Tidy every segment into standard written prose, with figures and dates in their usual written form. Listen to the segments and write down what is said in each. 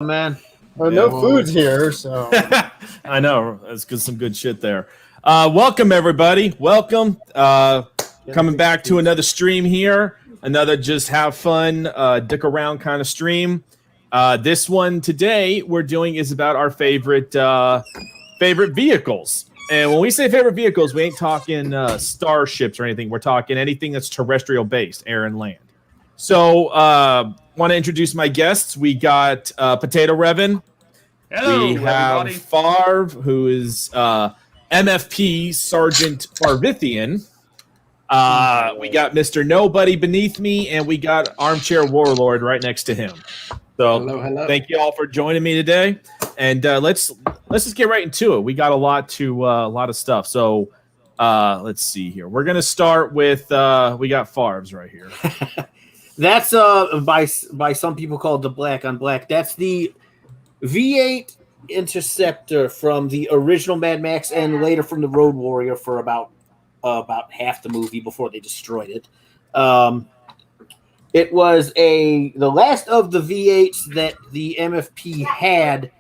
Man. Well, no food's here, so I know that's some good shit there. Welcome everybody. Welcome. Coming back to another stream here. Another just have fun, dick around kind of stream. This one today we're doing is about our favorite vehicles. And when we say favorite vehicles, we ain't talking starships or anything. We're talking anything that's terrestrial based, air and land. So, want to introduce my guests. We got Potato Revin. Hello, we have everybody. Farv, who is MFP Sergeant Farvithian. We got Mr. Nobody beneath me, and we got Armchair Warlord right next to him. So, Hello. thank you all for joining me today. And let's just get right into it. We got a lot of stuff. So, let's see here. We're gonna start with we got Farv's right here. That's by some people called the Black on Black. That's the V8 Interceptor from the original Mad Max and later from the Road Warrior for about half the movie before they destroyed it. It was the last of the V8s that the MFP had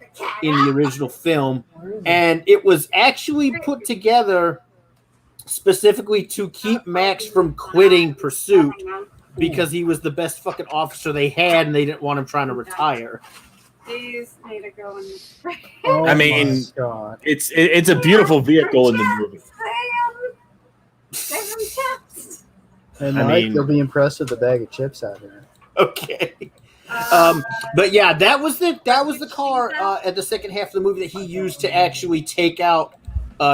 in the original film, and it was actually put together specifically to keep Max from quitting Pursuit because he was the best fucking officer they had, and they didn't want him trying to retire. These need to go in the oh I mean, my God. it's a beautiful vehicle in the movie. And I Mike, mean- you'll be impressed with the bag of chips out here. Okay. But yeah, that was the car at the second half of the movie that he used to actually take out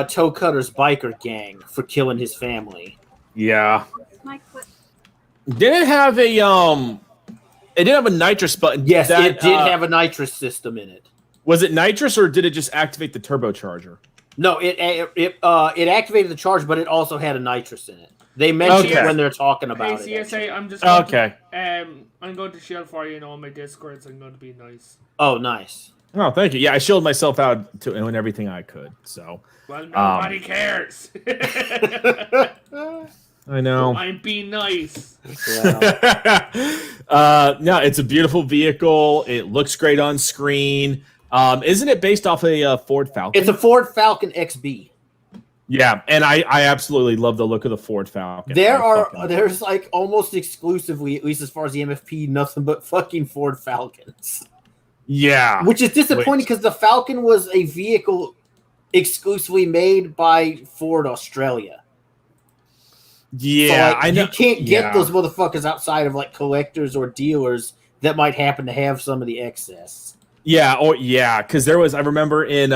Toe Cutter's biker gang for killing his family. Yeah. Did it have a It did have a nitrous button. Yes, That, it did have a nitrous system in it. Was it nitrous or did it just activate the turbocharger? No, it activated the charge, but it also had a nitrous in it. They mentioned it Okay. when they're talking about Hey, it. CSA, actually. I'm just going Okay. I'm going to shell for you in all my discords. I'm going to be nice. Oh, nice. Oh, thank you. Yeah, I shielded myself out to and everything I could. So Well, nobody cares. I know. I'm being nice. Well, No, it's a beautiful vehicle. It looks great on screen. Isn't it based off a Ford Falcon? it's a Ford Falcon XB. Yeah, and I absolutely love the look of the Ford Falcon. There's like almost exclusively, at least as far as the MFP, nothing but fucking Ford Falcons. Yeah. Which is disappointing because the Falcon was a vehicle exclusively made by Ford Australia. Yeah, So, like, I know. You can't get Yeah. those motherfuckers outside of like collectors or dealers that might happen to have some of the excess. Yeah, because there was. I remember in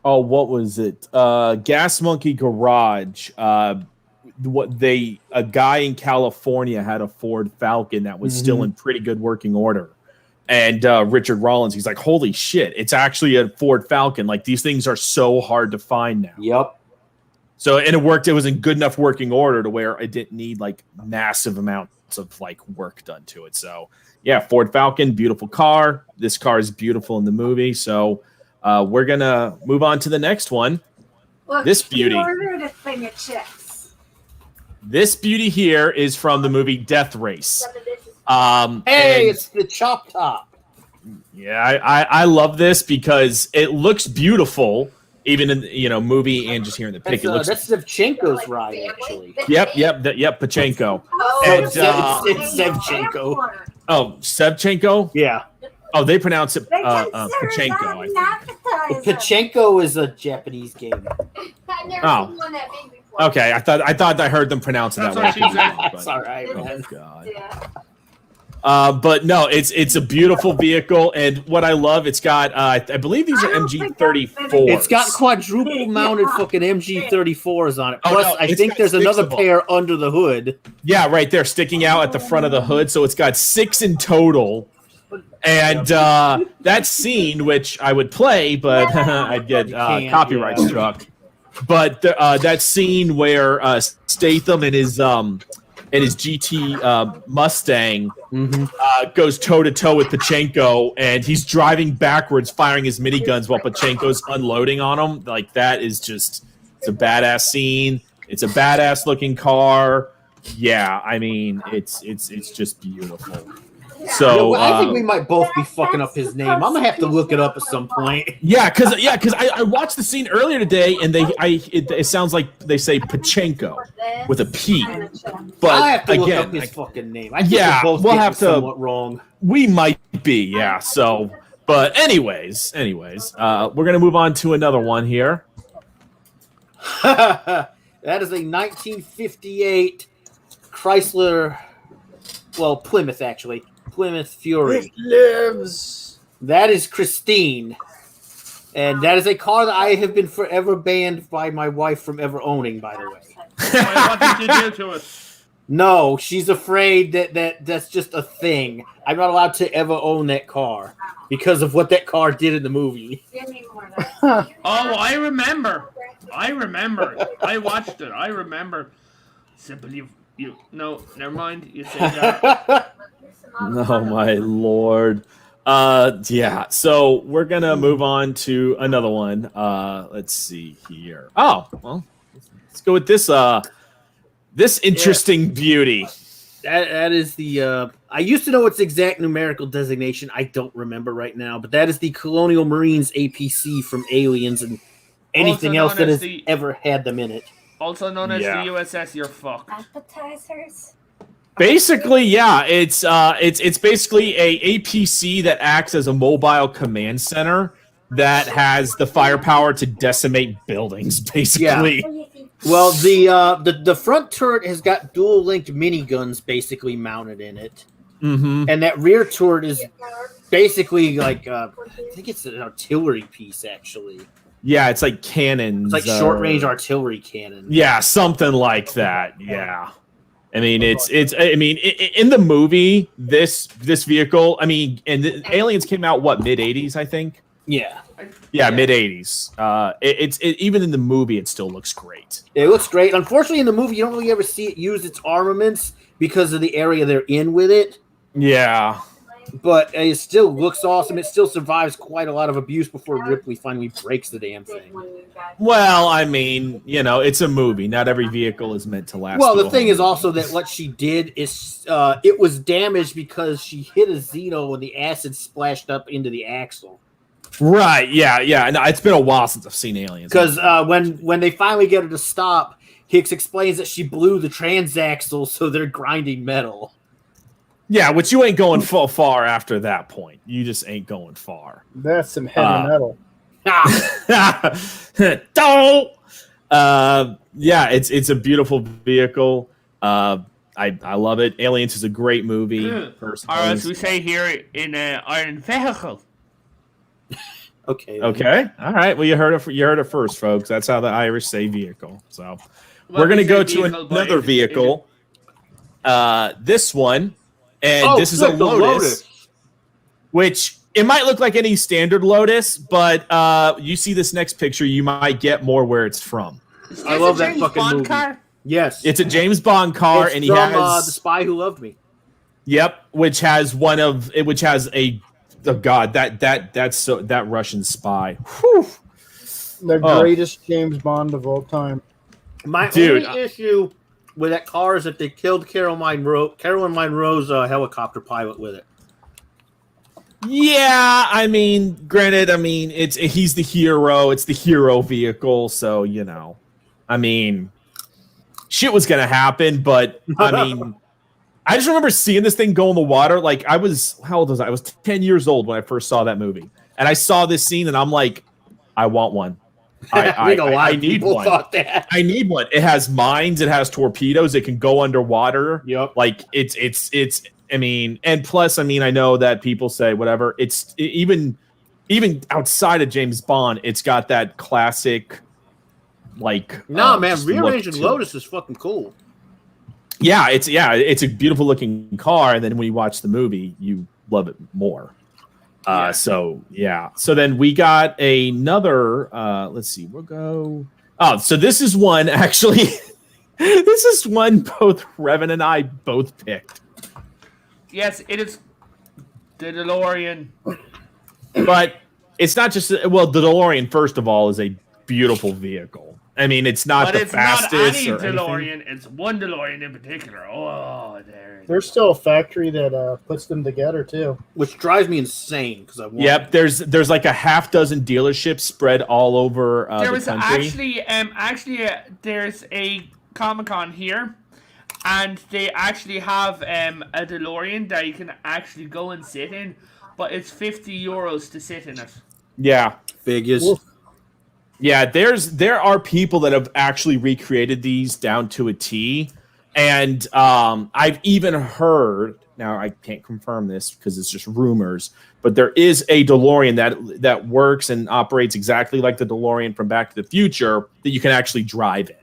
what was it? Gas Monkey Garage. A guy in California had a Ford Falcon that was still in pretty good working order. And Richard Rollins, he's like, holy shit, it's actually a Ford Falcon. Like, these things are so hard to find now. Yep. So, and it worked. It was in good enough working order to where it didn't need like massive amounts of like work done to it. So, yeah, Ford Falcon, beautiful car. This car is beautiful in the movie. So, we're going to move on to the next one. Look, This beauty. He ordered a thing of chips. This beauty here is from the movie Death Race. Hey, and- it's the Chop Top. Yeah, I love this because it looks beautiful, even in movie and just here in the pic. That's, It looks. that's Shevchenko's ride, actually. Yep, Pachenko. Oh, And, it's Shevchenko. Oh, Sevchenko. Yeah. Oh, they pronounce it They Pachenko. consider I that think. an appetizer. Pachenko is a Japanese game. I've never Oh. seen one that big before. Okay, I thought I heard them pronounce it that That's way. what she said. But- That's all right, Oh man. God. Yeah. But no, it's a beautiful vehicle, and what I love, it's got I believe these are I don't think I've MG34s. been- It's got quadruple mounted fucking MG34s on it. Oh, Plus, no, I it's think got there's 6 another of them. pair under the hood. Yeah, right there, sticking out at the front of the hood. So it's got 6 in total. And that scene, which I would play, but I'd get You can't, copyright yeah. struck. But that scene where Statham and his GT Mustang goes toe to toe with Pachenko, and he's driving backwards, firing his miniguns while Pachenko's unloading on him. Like, that is just, it's a badass scene. It's a badass looking car. Yeah, I mean, it's just beautiful. So I think we might both be fucking up his name. I'm gonna have to look it up at some point. because I watched the scene earlier today, and it sounds like they say Pachenko with a P. But I have to look again, up his fucking name. I think yeah, we're both we'll getting have it to- somewhat wrong. we might be, yeah. So, but anyways, we're gonna move on to another one here. That is a 1958 Chrysler, well, Plymouth actually, Plymouth Fury. It lives. That is Christine, and that is a car that I have been forever banned by my wife from ever owning. By the way, What did you do to it? no, she's afraid that's just a thing. I'm not allowed to ever own that car because of what that car did in the movie. Give me more of that. Oh, I remember. I watched it. I remember. Simply, you. No, never mind. You say that. Oh my lord. Yeah. So we're gonna move on to another one. Let's see here. Oh, well, let's go with this. This interesting beauty. That is the. I used to know its exact numerical designation. I don't remember right now, but that is the Colonial Marines APC from Aliens and anything Also else known that as has the- ever had them in it. Also known as Yeah. the USS You're Fucked. Appetizers. Basically, yeah, it's basically a APC that acts as a mobile command center that has the firepower to decimate buildings. Basically, Well, the front turret has got dual linked miniguns basically mounted in it, hmm and that rear turret is basically like I think it's an artillery piece actually. yeah, it's like cannons, It's like short range artillery cannon. yeah, something like that. Yeah, I mean, in the movie, this vehicle, I mean, and Aliens came out what, mid '80s, I think. Yeah, Yeah, mid '80s. Even in the movie, it still looks great. it looks great. Unfortunately, in the movie, you don't really ever see it use its armaments because of the area they're in with it. Yeah. But it still looks awesome. It still survives quite a lot of abuse before Ripley finally breaks the damn thing. Well, I mean, it's a movie. Not every vehicle is meant to last. Well, through the a thing whole is also that what she did is it was damaged because she hit a Xeno and the acid splashed up into the axle. right. Yeah. No, it's been a while since I've seen Aliens. Because when they finally get her to stop, Hicks explains that she blew the transaxle, so they're grinding metal. Yeah, which you ain't going far after that point. You just ain't going far. That's some heavy metal. Don't. Yeah, it's a beautiful vehicle. I love it. Aliens is a great movie. Or Personally. as we say here in Iron Vehicle. Okay. Okay. All right. Well, you heard it first, folks. That's how the Irish say vehicle. So Well, we're gonna we go say to vehicle, but another if it- vehicle. This one, and Oh, this is a look, the Lotus, which it might look like any standard Lotus, but you see this next picture, you might get more where it's from. Is I this love a that James fucking Bond movie. car? Yes. It's a James Bond car, It's and he from has The Spy Who Loved Me. yep, which has a oh god that Russian spy. Whew. The Oh. greatest James Bond of all time. My Dude, only issue with that car is that they killed Caroline Monroe's helicopter pilot with it. Yeah, I mean, granted, he's the hero. It's the hero vehicle, so I mean, shit was gonna happen. But I mean, I just remember seeing this thing go in the water. Like how old was I? I was 10 years old when I first saw that movie, and I saw this scene, and I'm like, I want one. I think a lot I of need people one. thought that. I need one. It has mines. It has torpedoes. It can go underwater. Yep. Like it's. I mean, and plus, I mean, I know that people say whatever. Even outside of James Bond, it's got that classic, like. No, man, just look rearranging to it. Lotus is fucking cool. Yeah, it's a beautiful looking car, and then when you watch the movie, you love it more. Yeah. So then we got another. Let's see, we'll go. Oh, so this is one actually. This is one both Revan and I both picked. Yes, it is the DeLorean. But it's not just the DeLorean. First of all, is a beautiful vehicle. I mean, it's not But the it's fastest not any or anything. DeLorean. It's one DeLorean in particular. Oh, there There's still a factory that puts them together too. which drives me insane because I want. Yep, there's like a half dozen dealerships spread all over There the was country. there's a Comic-Con here, and they actually have a DeLorean that you can actually go and sit in, but it's €50 to sit in it. Yeah. Figures. Oof. Yeah, there are people that have actually recreated these down to a T, and I've even heard. Now I can't confirm this because it's just rumors, but there is a DeLorean that works and operates exactly like the DeLorean from Back to the Future that you can actually drive in.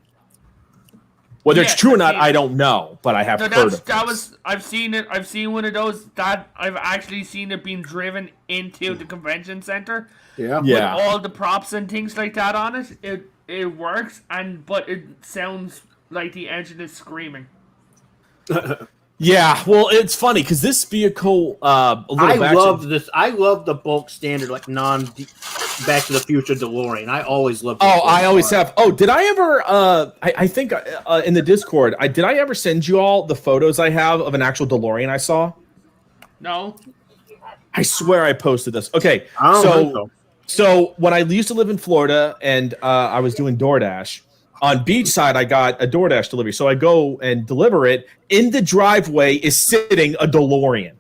Whether it's Yeah, true or I've not, seen I it. don't know, but I have No, heard of that this. was I've seen it. I've seen one of those that I've actually seen it being driven into the convention center. Yeah. Yeah. With all the props and things like that on it. It works, but it sounds like the engine is screaming. Yeah, well, it's funny because this vehicle, a little I back love this. I love the bulk standard, like non Back to the Future DeLorean. I always loved. Oh, I always have. Oh, did I ever? I think in the Discord, did I ever send you all the photos I have of an actual DeLorean I saw? No, I swear I posted this. Okay, I don't think so. so when I used to live in Florida and I was doing DoorDash on Beachside, I got a DoorDash delivery. So I go and deliver it. In the driveway is sitting a DeLorean.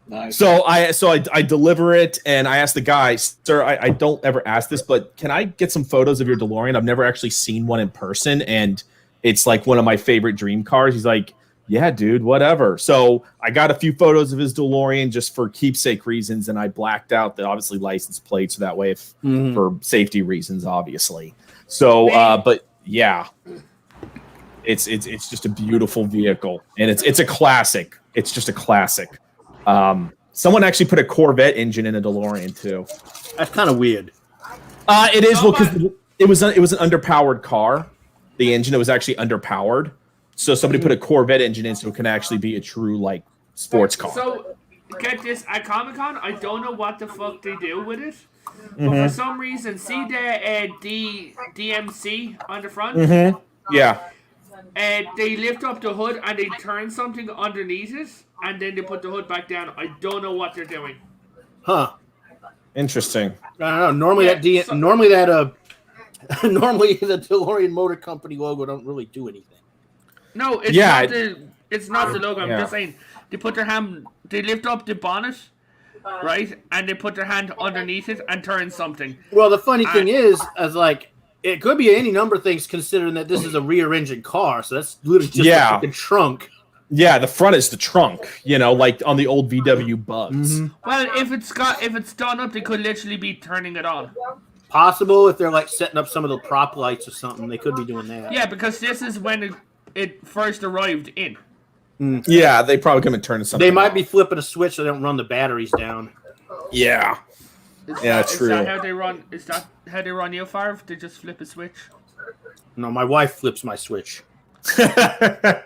Nice. So I deliver it, and I asked the guy, sir, I don't ever ask this, but can I get some photos of your DeLorean? I've never actually seen one in person, and it's like one of my favorite dream cars. He's like, yeah, dude, whatever. So I got a few photos of his DeLorean just for keepsake reasons, and I blacked out the obviously license plate so that way for safety reasons, obviously. So, but yeah, it's just a beautiful vehicle, and it's a classic. It's just a classic. Someone actually put a Corvette engine in a DeLorean too. That's kind of weird. It is because it was an underpowered car. The engine, it was actually underpowered. So somebody put a Corvette engine in, so it can actually be a true like sports car. So, get this, at Comic-Con, I don't know what the fuck they do with it, but for some reason, see the DMC on the front? Yeah. They lift up the hood and they turn something underneath it, and then they put the hood back down. I don't know what they're doing. Huh. Interesting. I don't know. Normally normally the DeLorean Motor Company logo don't really do anything. No, it's Yeah, not the logo. I'm Yeah. just saying they lift up the bonnet, right, and they put their hand underneath it and turn something. Well, the funny thing is like it could be any number of things considering that this is a rear engine car, so that's literally just Yeah. a fucking trunk. Yeah, the front is the trunk, like on the old VW Bugs. Well, if it's done up, they could literally be turning it on. Possible if they're like setting up some of the prop lights or something, they could be doing that. Yeah, because this is when it first arrived in. Yeah, they probably come and turn something. They might on. be flipping a switch so they don't run the batteries down. Yeah. Yeah, true. Is that how they run? Is that how they run your fire? They just flip a switch. No, my wife flips my switch.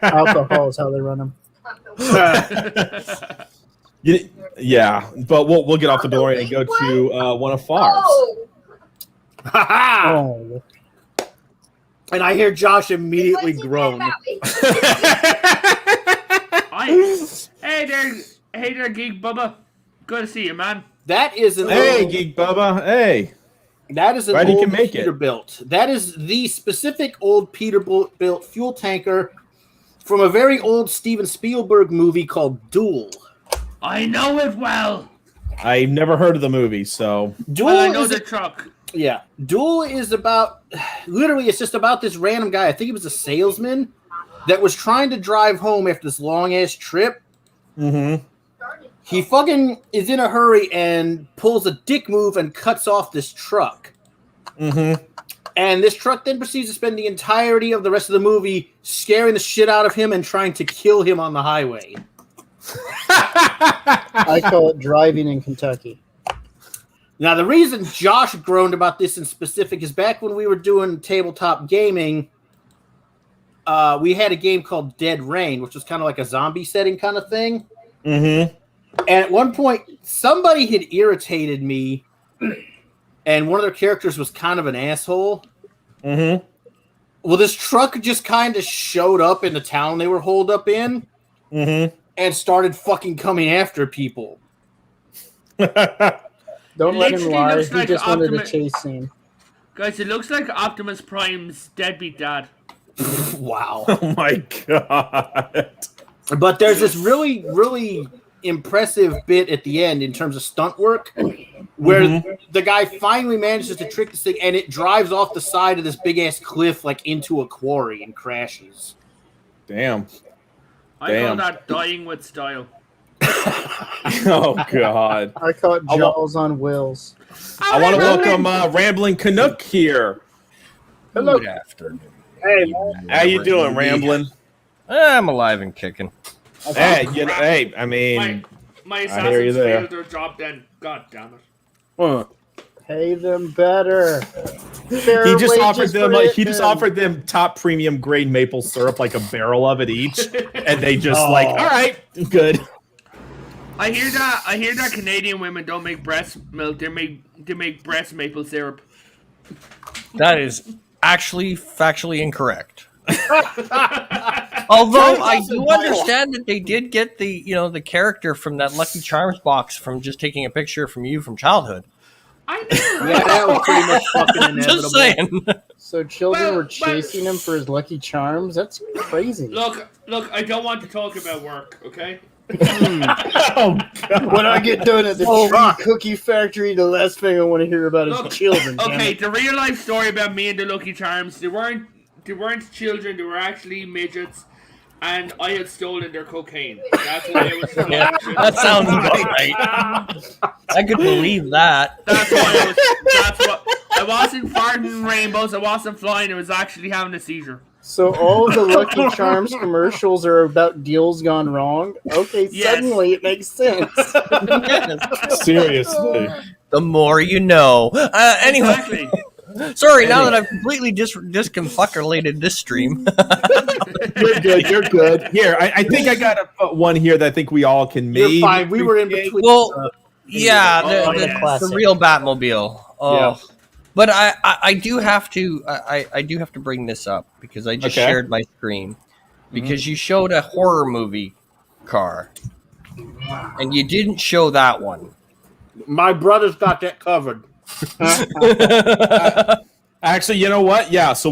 Alcohol is how they run them. Yeah, but we'll get off the DeLorean and go to one of Favre's. Oh, And I hear Josh immediately groan. Hey there, Geek Bubba. Good to see you, man. That is an Hey, old, Geek Bubba. Hey. that is an Glad you old can make it. Peterbilt. That is the specific old Peterbilt fuel tanker from a very old Steven Spielberg movie called Duel. I know it well. I've never heard of the movie, so Duel Well, I know is the truck. Yeah. Duel is about literally it's just about this random guy. I think he was a salesman that was trying to drive home after this long ass trip. He fucking is in a hurry and pulls a dick move and cuts off this truck. And this truck then proceeds to spend the entirety of the rest of the movie scaring the shit out of him and trying to kill him on the highway. I call it driving in Kentucky. Now, the reason Josh groaned about this in specific is back when we were doing tabletop gaming, we had a game called Dead Rain, which was kind of like a zombie setting kind of thing. And at one point, somebody had irritated me, and one of their characters was kind of an asshole. Well, this truck just kind of showed up in the town they were holed up in, Mm-hmm. and started fucking coming after people. Don't let him Literally lie. looks He like just wanted a Optimus- chase scene. Guys, it looks like Optimus Prime's deadbeat dad. Wow. Oh my god. But there's this really, really impressive bit at the end in terms of stunt work where the guy finally manages to trick this thing and it drives off the side of this big ass cliff like into a quarry and crashes. Damn. I Damn. call that dying with style. Oh god. I caught I wa- Jaws on wheels. I want to welcome Rambling Canuck here. Hello. Good afternoon. Hey, How you doing, Rambling? I'm alive and kicking. Hey, hey, I mean, My I hear you assassins there. failed their job then. God damn it. pay them better. He just offered them top premium grade maple syrup, like a barrel of it each, and they just like, all right, good. I hear that Canadian women don't make breast milk. They make breast maple syrup. That is actually factually incorrect. Although I do understand that they did get the character from that Lucky Charms box from just taking a picture from you from childhood. I know. Yeah, that was pretty much fucking inevitable. Just saying. So children were But- chasing him for his Lucky Charms? That's crazy. Look, I don't want to talk about work, okay? Oh god. When I get done at the tree cookie factory, the last thing I want to hear about is Look, children. damn Okay, it. the real life story about me and the Lucky Charms, they weren't children, they were actually midgets, and I had stolen their cocaine. That's why I was stolen. Yeah, that sounds about right. I could believe that. That's what I wasn't farting rainbows, I wasn't flying, I was actually having a seizure. So all of the Lucky Charms commercials are about deals gone wrong? Okay, Yes. suddenly it makes sense. Seriously. The more you know. Anyway, Exactly. sorry. Now that I've completely discombobulated this stream. You're good. You're good. Here, I think I got one here that I think we all can maybe. You're fine. We were in between. Well, yeah, Oh, the, yeah. the real Batmobile. Oh. Yeah. But I do have to I do have to bring this up because I just Okay. shared my screen because you showed a horror movie car and you didn't show that one. My brother's got that covered. Actually, you know what? Yeah, so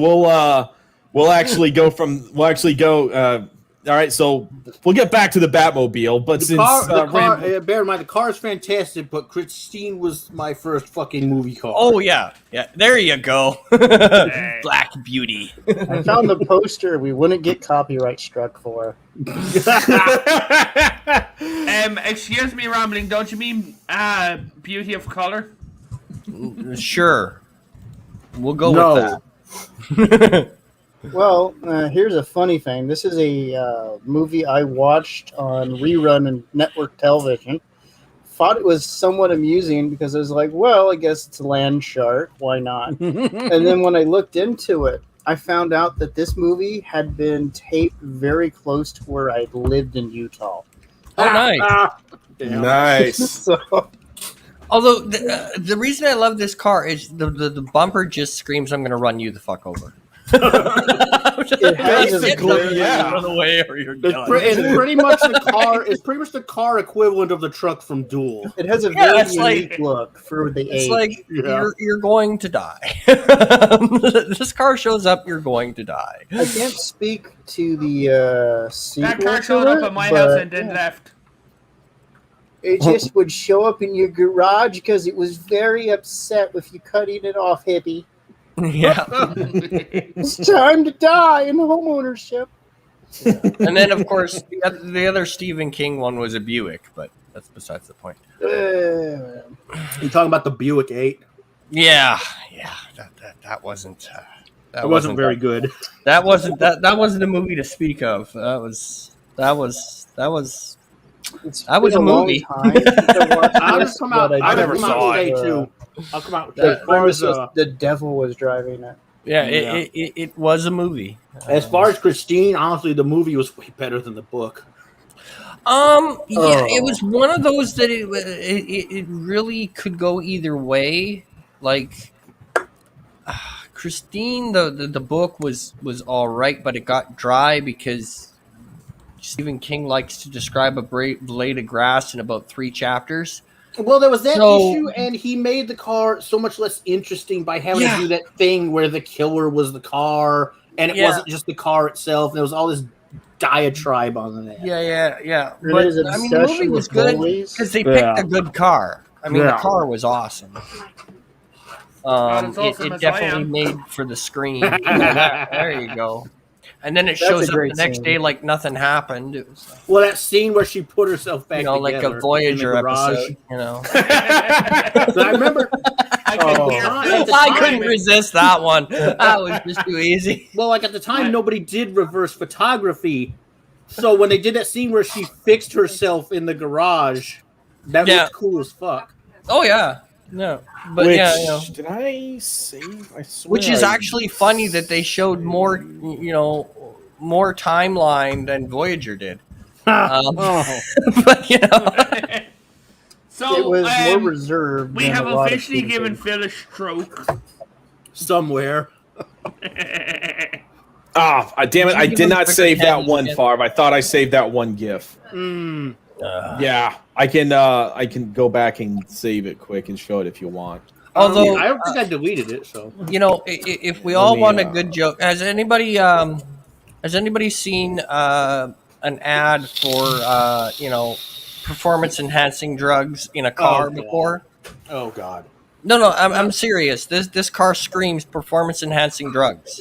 we'll actually go. All right, so we'll get back to the Batmobile, but since Bear in mind, the car is fantastic, but Christine was my first fucking movie car. Oh yeah, there you go. Black Beauty. I found the poster we wouldn't get copyright struck for. Excuse me, Rambling, don't you mean Beauty of Color? Sure, we'll go No. with that. Well, here's a funny thing. This is a movie I watched on rerun and network television. Thought it was somewhat amusing because I was like, well, I guess it's Land Shark. Why not? And then when I looked into it, I found out that this movie had been taped very close to where I lived in Utah. Oh, nice. nice. So Although the reason I love this car is the bumper just screams, "I'm going to run you the fuck over." it has a Basically, yeah. Run away or you're done. It's pretty much the car. It's pretty much the car equivalent of the truck from Duel. It has a Yeah, very it's like- unique look for the It's age. like Yeah. you're going to die. This car shows up, you're going to die. I can't speak to the sequel That car to showed up it, at my but house and then left. it just would show up in your garage because it was very upset with you cutting it off, hippie. Yeah, It's time to die in homeownership. and then of course the other Stephen King one was a Buick, but that's besides the point. You talking about the Buick 8? Yeah, that wasn't. It wasn't very good. That wasn't a movie to speak of. That was. It's That was been a long movie. time since I watched I'll this, just come out. but I I'll never come out saw today it. too. I'll come out. The As far as, premise was the devil was driving it. Yeah, Yeah. It was a movie. as far as Christine, honestly, the movie was way better than the book. Yeah, it was one of those that it really could go either way. Like Christine, the book was all right, but it got dry because Stephen King likes to describe a blade of grass in about 3 chapters. Well, there was that So- issue, and he made the car so much less interesting by having Yeah. to do that thing where the killer was the car, and it Yeah. wasn't just the car itself. There was all this diatribe on that. Yeah. And But his I mean, the movie obsession was with good bullies. because they picked Yeah. a good car. I mean, Yeah. the car was awesome. as awesome It as I definitely am. made for the screen. There you go. And then it That's shows a up great the next scene. day like nothing happened. It was Well, that scene where she put herself back like together a Voyager in the garage. episode. You know, So I remember. Oh. At the I time- couldn't resist that one. That was just too easy. Well, like at the time, nobody did reverse photography. So when they did that scene where she fixed herself in the garage, that Yeah. looked cool as fuck. Oh yeah, no, but Which, yeah, you know. did I save? I swear Which is I- actually funny that they showed more, more timeline than Voyager did. Oh. But you know, So It was more reserved. we than have a lot of officially TV given shows. Phil a stroke. Somewhere. Ah, damn it! I Give did him not quicker save that pen one, again. Farb. I thought I saved that one GIF. Mm. Yeah, I can go back and save it quick and show it if you want. although I don't think I deleted it. So if we all me, want a good joke, has anybody seen an ad for performance enhancing drugs in a car God. before? oh god. No, I'm serious. This car screams performance enhancing drugs.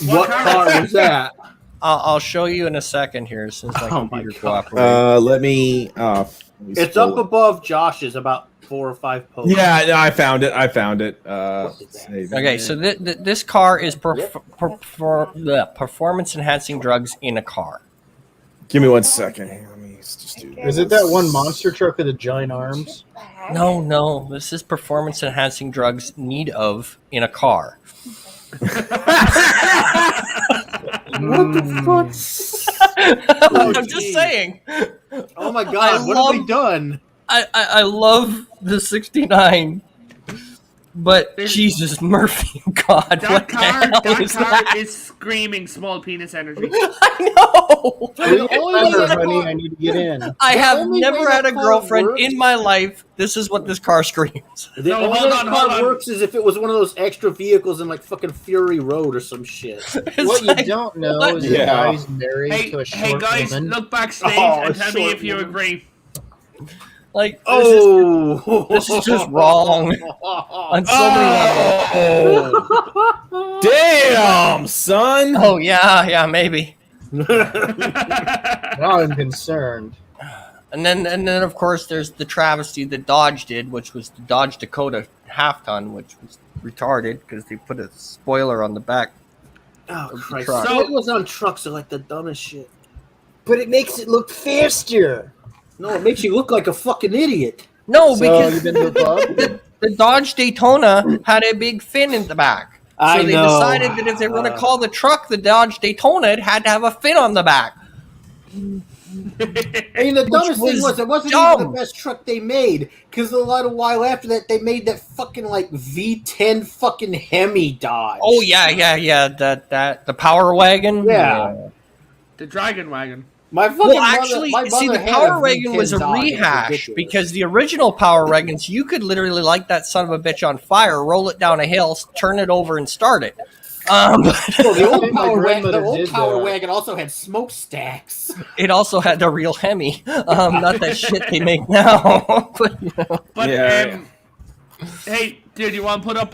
What car was that? I'll show you in a second here since my Oh my computer God. cooperates. Let me. It's up above Josh's, about 4 or 5 posts. Yeah, no, I found it. Save it. Okay, so this car is performance enhancing drugs in a car. Give me 1 second. Hang on, let me just do Is it that one monster truck with the giant arms? No, this is performance enhancing drugs need of in a car. What the fuck? I'm just geez. saying. Oh my I god, what have we love- done? I love the 69, but Jesus Murphy, God, That what car, the hell that is car that? is screaming small penis energy. I know. The only way Remember, that honey, car- I need to get in. I The have only never way had that a car girlfriend works- in my life. This is what this car screams. The No, only hold way on, that hold car on. works is if it was one of those extra vehicles in like fucking Fury Road or some shit. It's What you like, don't know what? is Yeah. that guy's married Hey, to a hey short guys, woman. look backstage Oh, and a tell me short if you woman. agree. like Oh, this is just wrong on so many levels. Oh, damn, son. Oh yeah, maybe. Now I'm concerned. And then of course there's the travesty that Dodge did, which was the Dodge Dakota half ton, which was retarded because they put a spoiler on the back. Oh Christ! truck. So it was on trucks are like the dumbest shit. But it makes it look faster. No, it makes you look like a fucking idiot. No, So because you've been to a pub? the Dodge Daytona had a big fin in the back. So I they know. decided that if they were going to call the truck the Dodge Daytona, it had to have a fin on the back. I mean, the dumbest thing was it wasn't even dumb. the best truck they made because a little while after that they made that fucking like V10 fucking Hemi Dodge. Oh yeah. That the Power Wagon. Yeah. The Dragon Wagon. My fucking Well, mother- actually, my see, mother the had Power a Wagon V10 was a Dodge. It's rehash ridiculous. because the original Power Wagons, you could literally light that son of a bitch on fire, roll it down a hill, turn it over, and start it. Well, the I old think my Power Wagon, grandmother the old did Power that. Wagon also had smokestacks. It also had the real Hemi, not that shit they make now. But, you know. But Yeah. hey, dude, you want to put up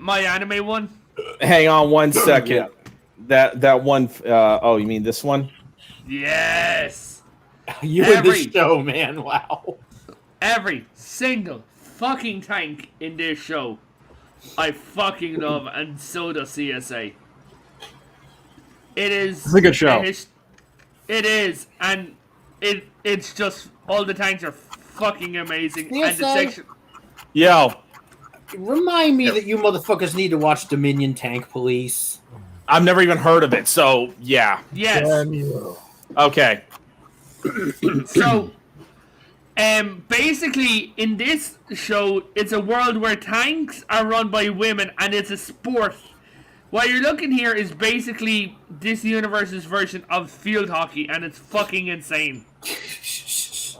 my anime one? Hang on 1 second. That one. Oh, you mean this one? Yes. You in Every- this show, man. Wow. Every single fucking tank in this show, I fucking love, and so does CSA. It is. It's a good show. It is, and it's just all the tanks are fucking amazing, and the CSA? section. Yo, Remind me that you motherfuckers need to watch Dominion Tank Police. I've never even heard of it. So yeah. Yes. Okay. So, basically, in this show, it's a world where tanks are run by women, and it's a sport What you're looking here is basically this universe's version of field hockey, and it's fucking insane.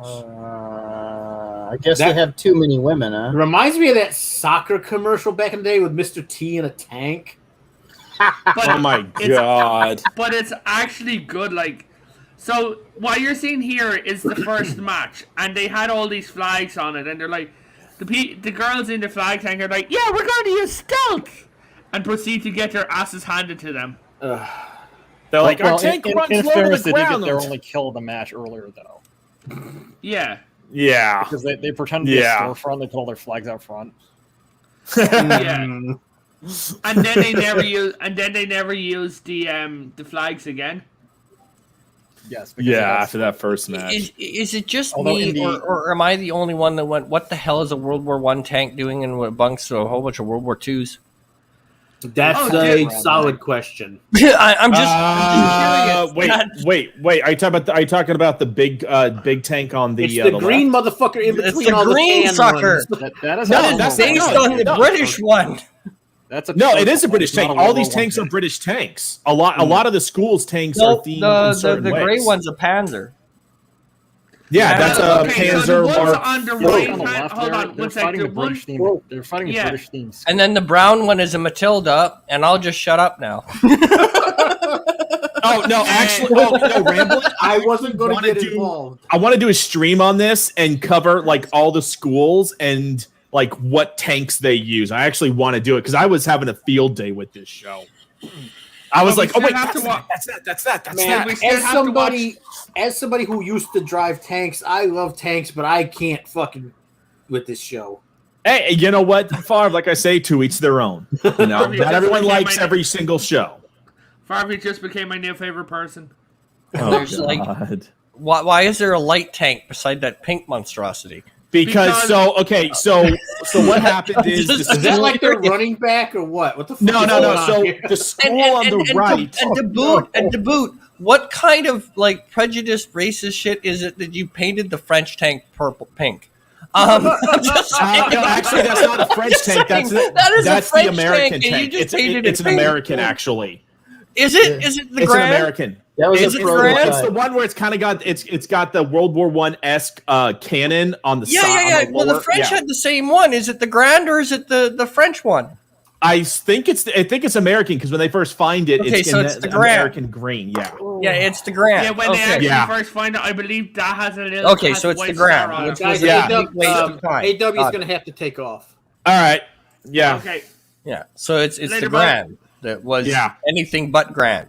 I guess they have too many women, huh? Reminds me of that soccer commercial back in the day with Mr. T in a tank. But Oh my god. but it's actually good. Like, so what you're seeing here is the first match, and they had all these flags on it, and they're like, the girls in the flag tank are like, yeah, we're going to use stealth, and proceed to get their asses handed to them. They're like, Well, our tank in runs low to fairness, the they did get ground. their only kill of the match earlier, though. Yeah. Yeah. Because they pretended to be a Yeah. storefront, they put all their flags out front. Yeah. And then they never use. And then they never used the flags again. Yes. because Yeah, that's- after that first match. Is it just Although me, in the- or am I the only one that went, what the hell is a World War I tank doing in amongst a whole bunch of World War IIs? That's Oh, a dude. solid question. I'm just curious. Wait. Are you talking about the big tank on the It's the green left? motherfucker in It's between the all green the tan sucker. ones. That is No, not a that's World Based War no, on the no. British one. That's a No, it is a choke British point, tank. not a All these World War tanks I are tank. British tanks. A lot of the schools' tanks No, are themed in certain the ways. gray one's a Panzer. Yeah, that's a Okay, so the Panzer ones Mark on the Look right on the hand. left, Hold they're on, one sec. fighting The a British one, theme. They're fighting a Yeah. British theme. And then the brown one is a Matilda, and I'll just shut up now. Oh no, actually, no, Ramblin'. I wasn't going to wanna get do- involved. I want to do a stream on this and cover like all the schools and like what tanks they use. I actually want to do it because I was having a field day with this show. I was But we like, oh still wait, have to that's that. Man, we still as have to watch- somebody who used to drive tanks, I love tanks, but I can't fucking with this show. Hey, you know what, Favre? Like I say, to each their own. You know, Favre, not everyone that's likes my- every single show. Farley just became my new favorite person. Oh, There's, like- God. Why is there a light tank beside that pink monstrosity? Because so what happened is the Is that school- like their running back or what? What the fuck? no is going on so here? the school on the right And to boot, what kind of like prejudiced racist shit is it that you painted the French tank pink? I'm just saying. no, actually that's not a French tank that's That is a that's French the American tank, and you tank. just painted it It's an pink. American actually. Is it? Is it the It's an Grand? American. That was Is a it prototype. It's the one where it's kind of got it's got the World War I esque cannon on the Yeah, side. yeah. on the Well, lower- the French yeah. had the same one. Is it the Grand or is it the French one? I think it's American because when they first find it, Okay, it's so in it's the the Grand. American green. Yeah. Yeah, it's the Grand. Yeah, when they Okay. actually Yeah. first find it, I believe that has a little. Okay, has so a it's the white Grand, star on which it. Guys, was Yeah. a big waste of time. AW is Got going to have to take off. All right. Yeah. Okay. Yeah, so it's Later, the bud. Grand that was Yeah. anything but Grand.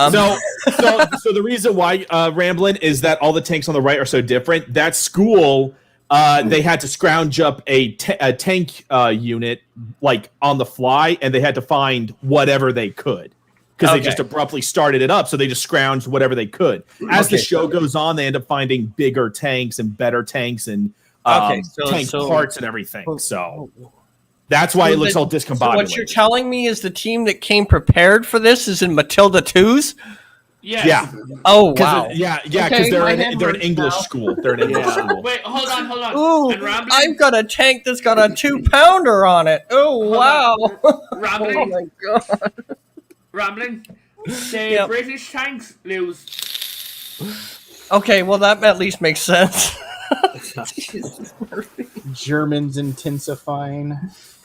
So the reason why Ramblin' is that all the tanks on the right are so different. That school, they had to scrounge up a tank unit like on the fly, and they had to find whatever they could because they Okay. just abruptly started it up. So they just scrounged whatever they could. As the Okay. show goes on, they end up finding bigger tanks and better tanks and Okay, tank so- parts and everything. So that's why it looks all discombobulated. So what you're telling me is the team that came prepared for this is in Matilda 2s? Yes. Yeah. Oh, 'Cause wow. yeah, because Okay, they're my an, head they're an hurts English now. school. They're an English school. Wait, hold on. Ooh, And Rambling, I've got a tank that's got a 2-pounder on it. Oh, wow. Rambling, Oh, my God. Rambling. The Yep. British tanks lose. Okay, well, that at least makes sense. Germans intensifying.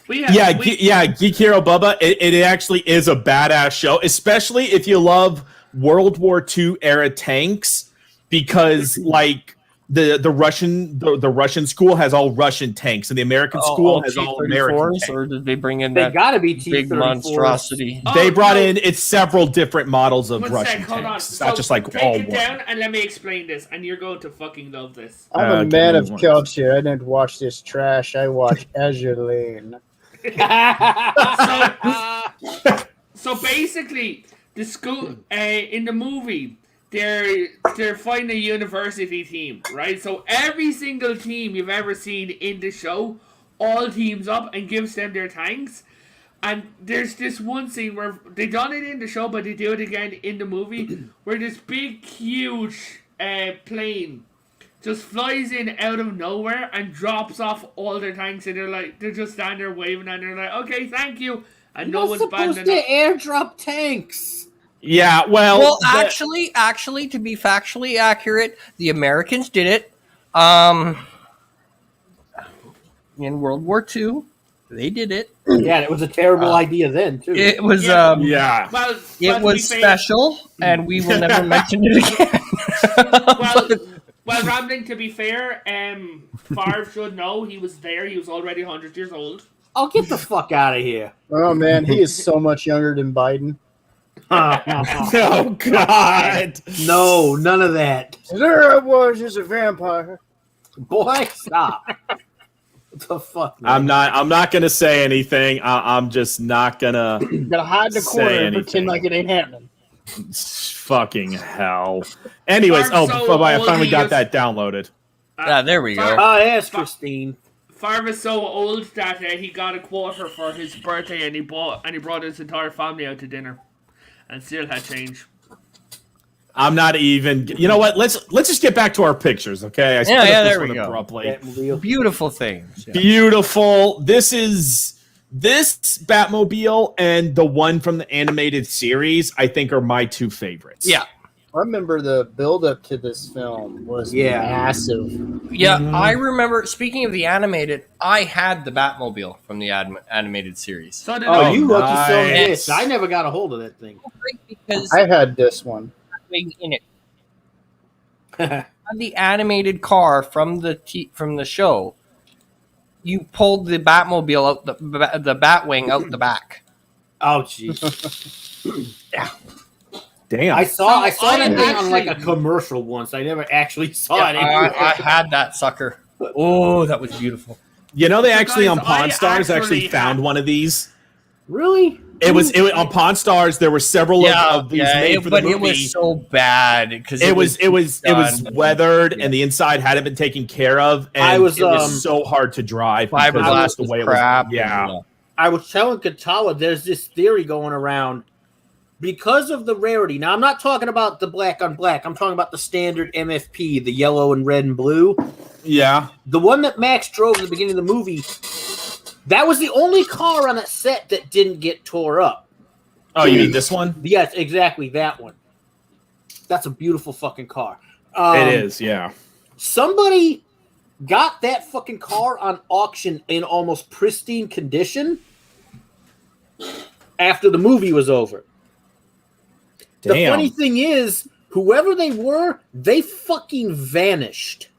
We have, Yeah, we, Geek Hero Bubba. It actually is a badass show, especially if you love World War II era tanks, because like the Russian school has all Russian tanks, and the American school has all American T-34s, tanks. or did they bring in They that got to be big T-34s. monstrosity? Oh, They brought no. in it's several different models of One Russian sec, hold on. tanks. It's not So just like take all it one. down and let me explain this, and you're going to fucking love this. I'm a give man me of one. culture. I didn't watch this trash. I watch Azure Lane. So basically, the school in the movie, they're fighting a university team, right? So every single team you've ever seen in the show, all teams up and gives them their tanks. And there's this one scene where they done it in the show, but they do it again in the movie, where this big, huge plane just flies in out of nowhere and drops off all their tanks, and they're just standing there waving, and they're like, okay, thank you, and You're no not one's supposed banned to enough. airdrop tanks. Yeah, well, Well, actually, to be factually accurate, the Americans did it. In World War II, they did it. Yeah, and it was a terrible idea then too. It was Yeah. yeah. Well, it to be was fair- special, and we will never mention it again. Well, well, Rambling, to be fair, Favre should know he was there. He was already 100 years old. Oh, get the fuck out of here. Oh man, he is so much younger than Biden. Oh God. No, none of that. There I was, just a vampire. Boy, stop. What the fuck? Man? I'm not gonna say anything. I'm just not gonna. Gotta hide in the Say corner and anything. pretend like it ain't happening. Fucking hell. Anyways, I'm so I old, finally he got is- that downloaded. There we go. Oh, yes, Christine. Favre is so old that he got a quarter for his birthday, and he brought his entire family out to dinner, and still had change. I'm not even. You know what? Let's just get back to our pictures, okay? I Yeah, up this there we one go. abruptly. Batmobile. Beautiful things. Yeah. Beautiful. This Batmobile and the one from the animated series, I think, are my two favorites. Yeah. I remember the build up to this film was massive. Yeah, I remember. Speaking of the animated, I had the Batmobile from the animated series. So did Oh, I. you lucky son of a nice. bitch. I never got a hold of that thing. Because I had this one. in it, the animated car from the show, you pulled the Batmobile out the Batwing out the back. Oh, jeez. Damn. I saw I that am thing on like a actually- commercial once. I never actually saw Yeah, it anywhere. I had that sucker. Oh, that was beautiful. You know, they So actually guys, on Pawn I Stars actually actually found had- one of these. Really? It was on Pawn Stars. There were several of these made for the but movie. it was so bad because It was done. weathered, Yeah. and the inside hadn't been taken care of, and I was, it was so hard to drive. because Fiberglass of the was way it crap. Yeah, I was telling Katawa there's this theory going around because of the rarity. Now, I'm not talking about the black on black. I'm talking about the standard MFP, the yellow and red and blue. yeah. The one that Max drove at the beginning of the movie, that was the only car on that set that didn't get tore up. Oh, you mean this one? Yes, exactly, that one. That's a beautiful fucking car. It is, yeah. Somebody got that fucking car on auction in almost pristine condition after the movie was over. The Damn. funny thing is, whoever they were, they fucking vanished.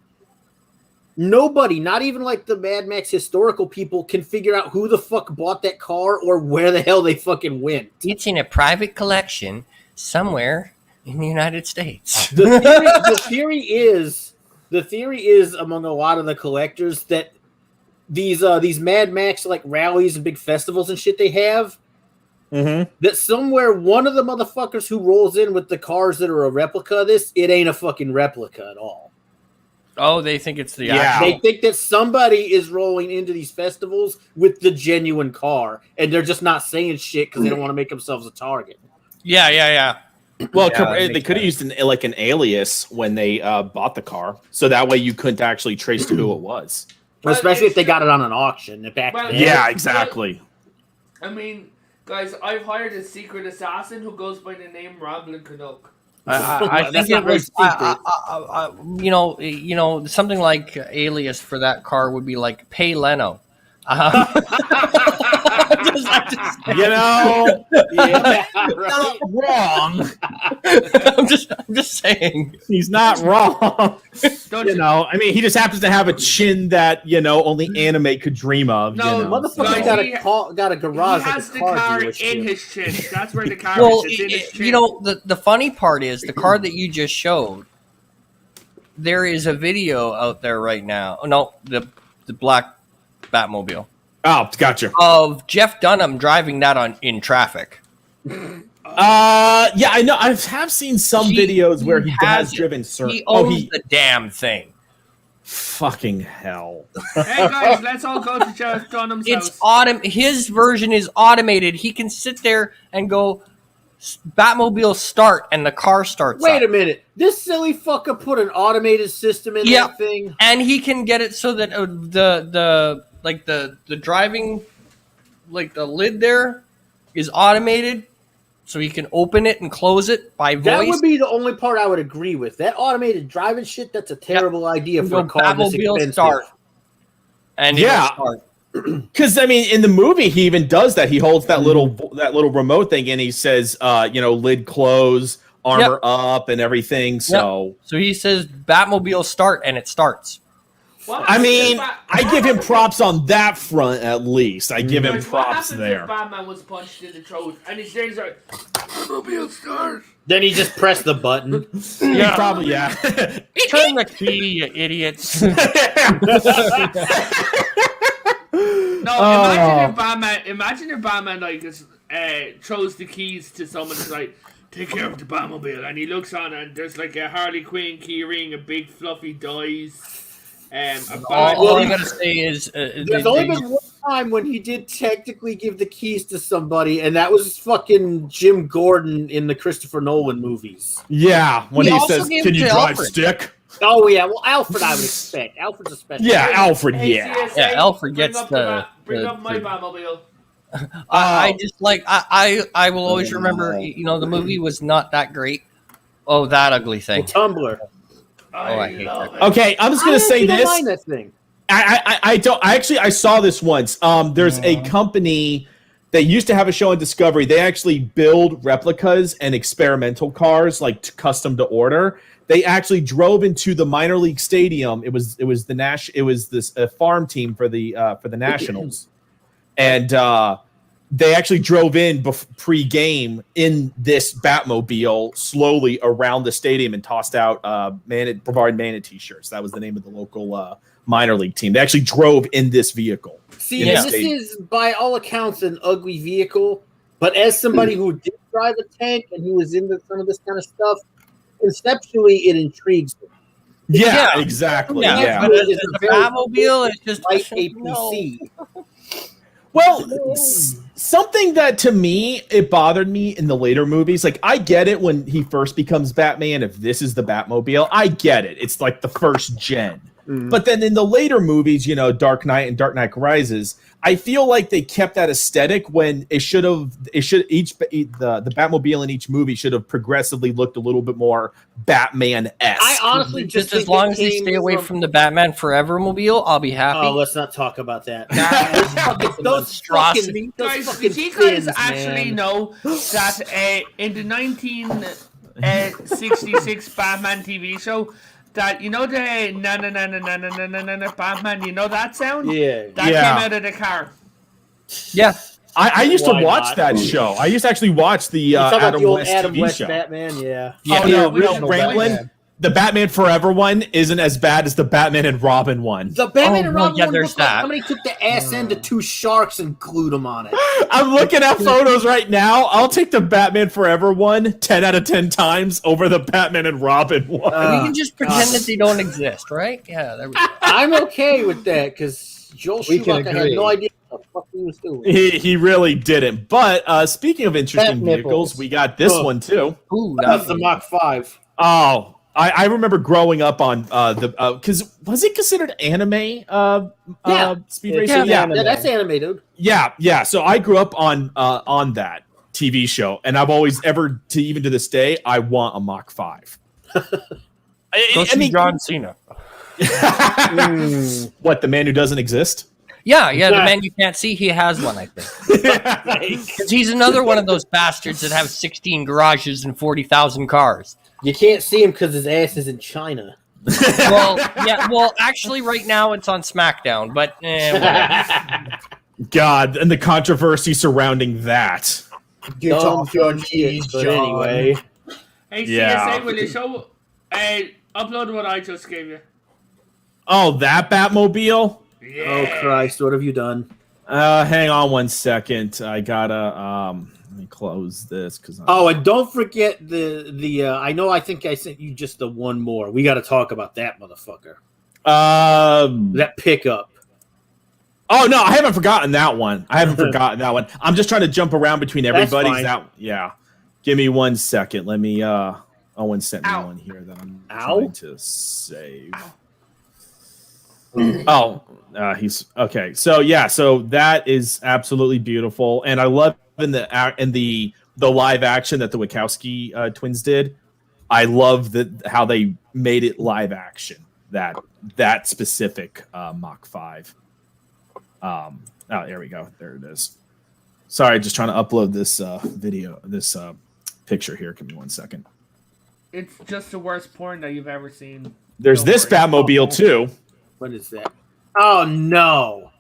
Nobody, not even like the Mad Max historical people, can figure out who the fuck bought that car or where the hell they fucking went. It's in a private collection somewhere in the United States. The theory is among a lot of the collectors that these Mad Max like rallies and big festivals and shit they have, Mm-hmm. that somewhere one of the motherfuckers who rolls in with the cars that are a replica of this, it ain't a fucking replica at all. Oh, they think it's the Yeah. actual. They think that somebody is rolling into these festivals with the genuine car, and they're just not saying shit because they don't want to make themselves a target. Yeah. Well, Yeah, that they makes could have used an alias when they bought the car, so that way you couldn't actually trace to who it was. Well, Especially if it's they got true. it on an auction back Well, then. Yeah, exactly. I mean, guys, I've hired a secret assassin who goes by the name Ramblin' Canuck. I That's think not it very was, secret. you know, something like alias for that car would be like Pay Leno. You know, Yeah, right. wrong. I'm just saying. He's not wrong. Don't You know, I mean, he just happens to have a chin that only anime could dream of. No, you know, Motherfucker Guys, got a garage he has with the a car car dealership. in his chin. That's where the car Well, is. It's in his chin. you know, the funny part is the car that you just showed. There is a video out there right now. Oh, no, the black Batmobile Oh, gotcha. of Jeff Dunham driving that in traffic. Yeah, I know. I have seen some He- videos where he he has has it. driven certain. He owns the damn thing. fucking hell. Hey guys, let's all go to Jeff Dunham's It's house. His version is automated. He can sit there and go, Batmobile start, and the car starts. Wait up. a minute. This silly fucker put an automated system in Yeah. that thing. And he can get it so that the driving, like the lid there, is automated, so you can open it and close it by voice. That would be the only part I would agree with. That automated driving shit, that's a terrible idea for a car this Batmobile expensive. start. And Yeah. it'll start. Because I mean, in the movie, he even does that. He holds that little remote thing, and he says, lid close, armor up, and everything. So, So he says Batmobile start, and it starts. What I happens mean, if I give him props on that front at least. I give him What props happens there. if Batman was punched in the throat and his legs are Batmobile start? Then he just pressed the button. Yeah, probably. Yeah. Turn the key, you idiots. No, imagine if Batman like throws the keys to someone who's like, take care of the Batmobile, and he looks on and there's like a Harley Quinn key ring, a big fluffy dice, all I gotta say is There's only been one time when he did technically give the keys to somebody, and that was fucking Jim Gordon in the Christopher Nolan movies. Yeah, when He he also says, gave "Can it you to drive Alfred. stick?" Oh yeah, well Alfred I would expect. Alfred's a special. Yeah, Alfred. Hey, Yeah. CSA, Yeah, Alfred bring gets up the- bring the- up my Batmobile. I just like I will always remember. The movie was not that great. Oh, that ugly The thing. Tumblr. I hate love that. it. Okay, I'm just gonna say don't this. mind that thing. I don't. I saw this once. There's a company that used to have a show on Discovery. They actually build replicas and experimental cars, like custom to order. They actually drove into the minor league stadium. It was this farm team for the Nationals, and they actually drove in pre-game in this Batmobile slowly around the stadium and tossed out Brevard Mana t-shirts. That was the name of the local minor league team. They actually drove in this vehicle. See, in and the this stadium. is by all accounts an ugly vehicle, but as somebody who did drive a tank and who was into some of this kind of stuff, conceptually it intrigues me. Yeah, exactly. Yeah, Yeah. but It's as a a very Batmobile, it's just like a no. PC. Well, something that to me it bothered me in the later movies. Like I get it when he first becomes Batman. If this is the Batmobile, I get it. It's like the first gen. But then in the later movies, Dark Knight and Dark Knight Rises, I feel like they kept that aesthetic when the Batmobile in each movie should have progressively looked a little bit more Batman-esque. I honestly Just think as long it as they came stay away from the Batman Forever mobile, I'll be happy. Oh, let's not talk about that. It's those fucking Guys, did you guys actually know that in the 1966 Batman TV show, that the na na na na na na na na na Batman, you know that sound? Yeah. That Yeah. came out of the car. Yeah. I used to Why watch not? that show. I used to actually watch the You talking about Adam the old West Adam TV West show. Batman, yeah. Oh, Yeah, no, the original Ramblin', Batman. the Batman Forever one isn't as bad as the Batman and Robin one. The Batman Oh, and well, Robin yeah, one there's looked like that. somebody took the ass end of two sharks and glued them on it. I'm looking at photos right now. I'll take the Batman Forever one 10 out of 10 times over the Batman and Robin one. We can just pretend that they don't exist, right? Yeah, there we go. I'm okay with that because Joel We can Schumacher had agree. no idea what the fuck he was doing. He really didn't. But speaking of interesting Bat vehicles, nipples. we got this Oh. one too. Ooh, That's the Mach 5. Oh, I remember growing up on because was it considered anime? Yeah. Speed It's racing. Yeah, anime. Yeah, that's animated. yeah. So I grew up on that TV show, and I've always even to this day, I want a Mach 5. Go see John Cena. What, the man who doesn't exist? Yeah, the man you can't see, he has one, I think. 'Cause he's another one of those bastards that have 16 garages and 40,000 cars. You can't see him because his ass is in China. Well, actually, right now it's on SmackDown, but whatever. God, and the controversy surrounding that. You talk your Dumb cheese, shit, but John. anyway. Hey, Yeah. CSA, will you show? Upload what I just gave you. Oh, that Batmobile? Yeah. Oh Christ, what have you done? Hang on one second. I gotta let me close this because Oh, and don't forget the I think I sent you just the one more. We got to talk about that motherfucker. That pickup. Oh no, I haven't forgotten that one. I'm just trying to jump around between everybody's. fine. Give me 1 second. Let me. Owen sent me Ow. one here that I'm Ow. trying to save. He's okay. So yeah, so that is absolutely beautiful, and I love in the live action that the Wachowski twins did. I love how they made it live action. That specific Mach 5. Oh, there we go. There it is. Sorry, just trying to upload this this picture here. Give me 1 second. It's just the worst porn that you've ever seen. There's Don't this worry. Batmobile too. What is that? Oh no!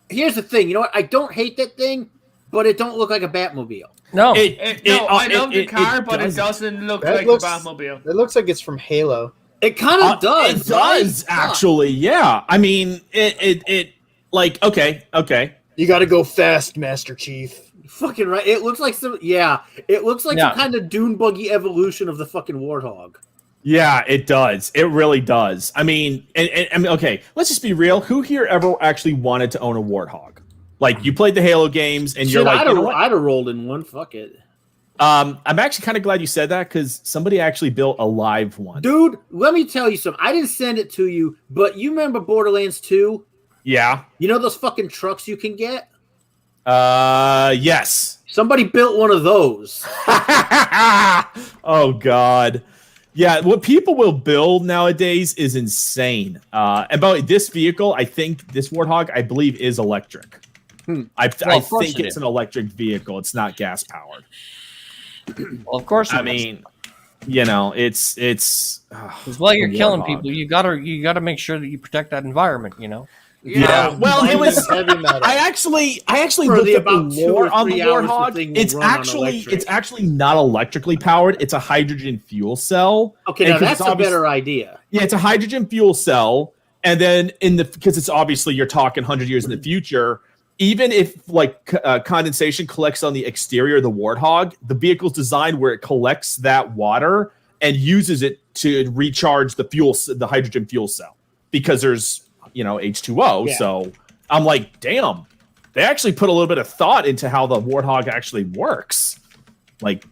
Here's the thing. You know what? I don't hate that thing, but it don't look like a Batmobile. No, I love the car, but it doesn't. doesn't look That like looks- a Batmobile. It looks like it's from Halo. It kind of does. It does right? actually. Yeah. I mean, it like okay. You got to go fast, Master Chief. Fucking right. It looks like some. Yeah, it looks like Yeah. some kind of dune buggy evolution of the fucking Warthog. Yeah, it does. It really does. I mean, and I mean, okay. Let's just be real. Who here ever actually wanted to own a Warthog? Like you played the Halo games, and you're Shit, like, I'd you know what? have rolled in one. Fuck it, I'm actually kind of glad you said that because somebody actually built a live one. dude. Let me tell you something. I didn't send it to you, but you remember Borderlands 2? Yeah. You know those fucking trucks you can get? Yes. Somebody built one of those. Oh God. Yeah, what people will build nowadays is insane. And by the way, this vehicle, I think this Warthog, I believe, is electric. I of course think it it's is. an electric vehicle. It's not gas powered. well, of course. I it is. mean, you know, it's. 'Cause while you're the killing Warthog. people, you gotta make sure that you protect that environment. You know. Yeah. Well, it was. Heavy metal. I actually For looked the up the about 2 lore or on the 3 hours the Warthog. thing will It's run on actually electric. not electrically powered. It's a hydrogen fuel cell. Okay, And now 'cause that's it's a better idea. Yeah, it's a hydrogen fuel cell, and then because it's obviously you're talking 100 years in the future. Even if like condensation collects on the exterior of the Warthog, the vehicle's designed where it collects that water and uses it to recharge the hydrogen fuel cell because there's H2O. Yeah. So I'm like, damn, they actually put a little bit of thought into how the Warthog actually works. Like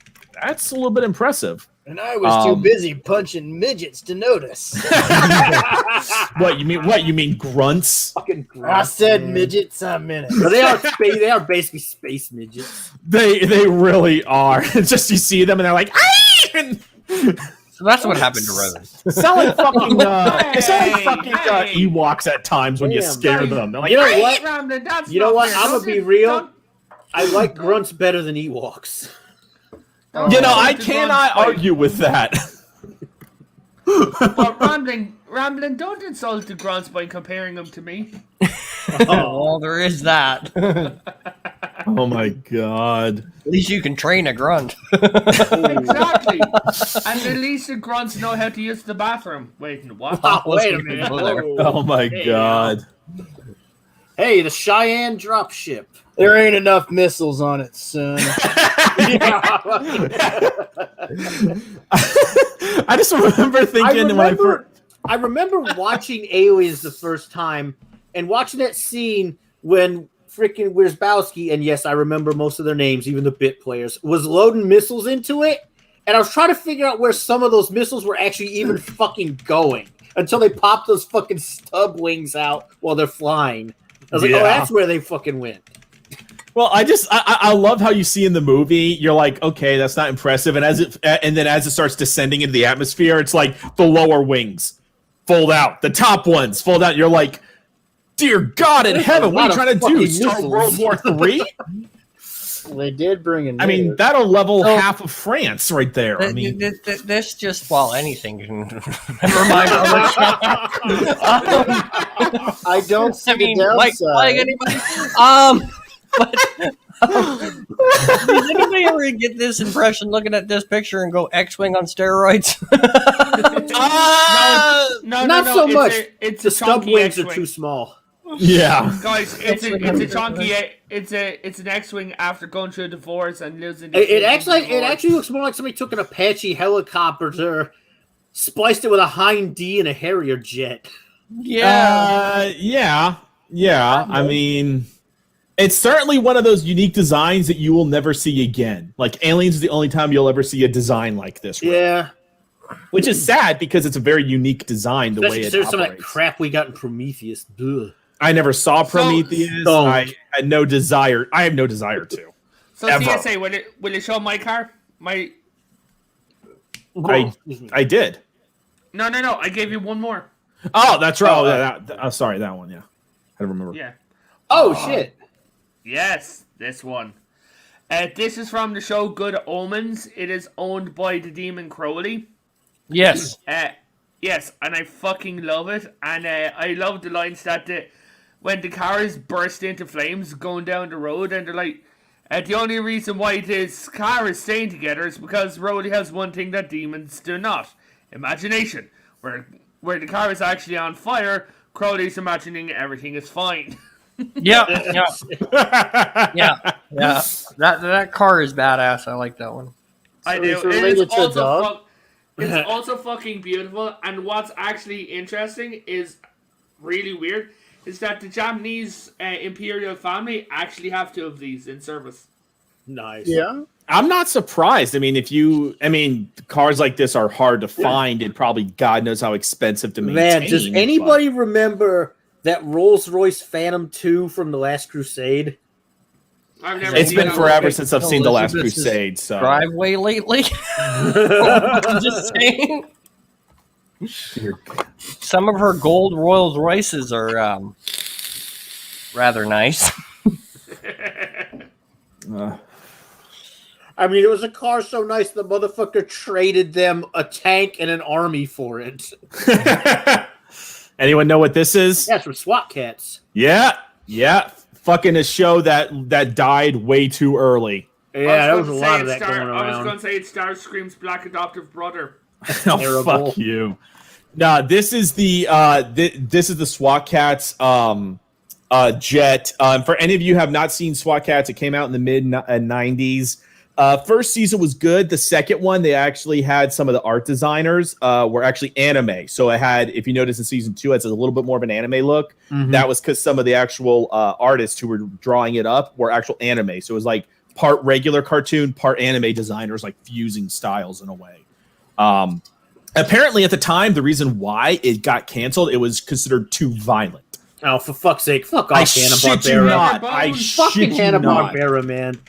that's a little bit impressive. And I was too Um, busy punching midgets to notice. What you mean? What you mean? Grunts? Fucking I said man. midgets a minute. But they are basically space midgets. They really are. It's just you see them and they're like, "Aye!" And So that's what happened to Revan. sound like fucking it sound like fucking Hey. Ewoks at times when you Damn. scare them. They're like, You know "Aye!" what? Ramblin', that's You know not what? fair. I'ma Don't be get- real. don't- I like grunts better than Ewoks. don't You know, get I the cannot grunts argue with that. But Ramblin', don't insult the grunts by comparing them to me. Well, there is that. At Oh my god. least you can train a grunt. Exactly. And at least the grunts know how to use the bathroom. Wait, what? Wait a minute. Whoa. Oh my Hey, god. Hey, the Cheyenne dropship. There ain't enough missiles on it, son. I just remember thinking I remember watching Aliens the first time and watching that scene when freaking Wierzbowski, and yes, I remember most of their names, even the bit players, was loading missiles into it. And I was trying to figure out where some of those missiles were actually even fucking going until they popped those fucking stub wings out while they're flying. I was like, Yeah. oh, that's where they fucking went. Well, I love how you see in the movie, you're like, okay, that's not impressive, and then as it starts descending into the atmosphere, it's like the lower wings fold out, the top ones fold out. You're like, dear God in There's heaven, a what are you lot trying of to do? fucking Start missiles. World War III? They did bring in. I mean, natives. that'll level So- half of France right there. I mean, This just, well, anything can. Never mind. I don't see I mean, the like downside. anybody. But does anybody ever get this impression looking at this picture and go X-wing on steroids? No, Not so it's much. It's The a stub chunky wings are X-wing. too small. yeah. Guys, it's a chunky. It's an X-wing after going through a divorce and losing. the It kids in actually divorce. looks more like somebody took an Apache helicopter, spliced it with a Hind D and a Harrier jet. Yeah. I mean, it's certainly one of those unique designs that you will never see again. Like Aliens is the only time you'll ever see a design like this. Really. Yeah, Which is sad because it's a very unique design the way especially it there's some of that operates. crap we got in Prometheus. Ugh. I never saw Prometheus. Don't. I had no desire. I have no desire to. So Ever. CSA, will it show my car? I did. No. I gave you one more. Oh, that's right. Sorry, that one. Yeah, I remember. Yeah. Oh shit! Yes, this one. This is from the show Good Omens. It is owned by the Demon Crowley. Yes. Yes, and I fucking love it. And I love the lines that when the cars burst into flames going down the road, and they're like, the only reason why this car is staying together is because Rowley has one thing that demons do not: imagination. Where the car is actually on fire, Crowley's imagining everything is fine. Yeah. That car is badass. I like that one. I So do. it's It related is to a also dog? it's also fucking beautiful. And what's actually interesting is really weird is that the Japanese imperial family actually have 2 of these in service. Nice. Yeah. I'm not surprised. I mean, cars like this are hard to find, and probably God knows how expensive to maintain. Man, does anybody remember that Rolls-Royce Phantom 2 from The Last Crusade? I've never It's seen been that forever movie. since I've seen The Last Elizabeth's Crusade. So Driveway lately. I'm just saying. Some of her gold Rolls Royces are rather nice. I mean, it was a car so nice the motherfucker traded them a tank and an army for it. anyone know what this is? That's from SWAT Cats. Yeah. Fucking a show that died way too early. Yeah, there was a lot of that going I was going around. to say it stars Scream's black adoptive brother. Oh, Terrible. fuck you. No, this is the this is the SWAT Cats jet. For any of you who have not seen SWAT Cats, it came out in the mid 90s. First season was good. The second one, they actually had some of the art designers were actually anime. So it had, if you notice in season 2, it's a little bit more of an anime look. That was because some of the actual artists who were drawing it up were actual anime. So it was like part regular cartoon, part anime designers, like fusing styles in a way. Apparently at the time, the reason why it got canceled, it was considered too violent. Oh, for fuck's sake. Fuck I off, shit you Hanna-Barbera. not. I Fucking shit you not. Hanna-Barbera, man.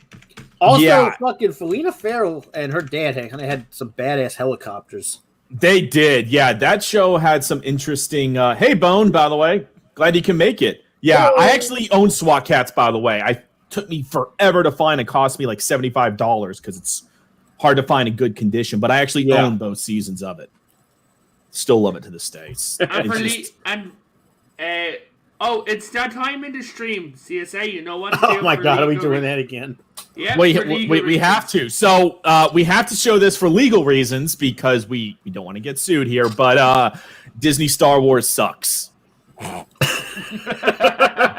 Also, Yeah. fucking Felina Farrell and her dad had some badass helicopters. They did. Yeah, that show had some interesting... hey, Bone, by the way. Glad you can make it. Yeah, I actually own SWAT Cats, by the way. It took me forever to find. It cost me like $75 because it's hard to find in good condition. But I actually own both seasons of it. Still love it to this day. It's that time in the stream, CSA. You know what? Oh my god, are we doing that again? Yeah, we have to. So we have to show this for legal reasons because we don't want to get sued here. But Disney Star Wars sucks.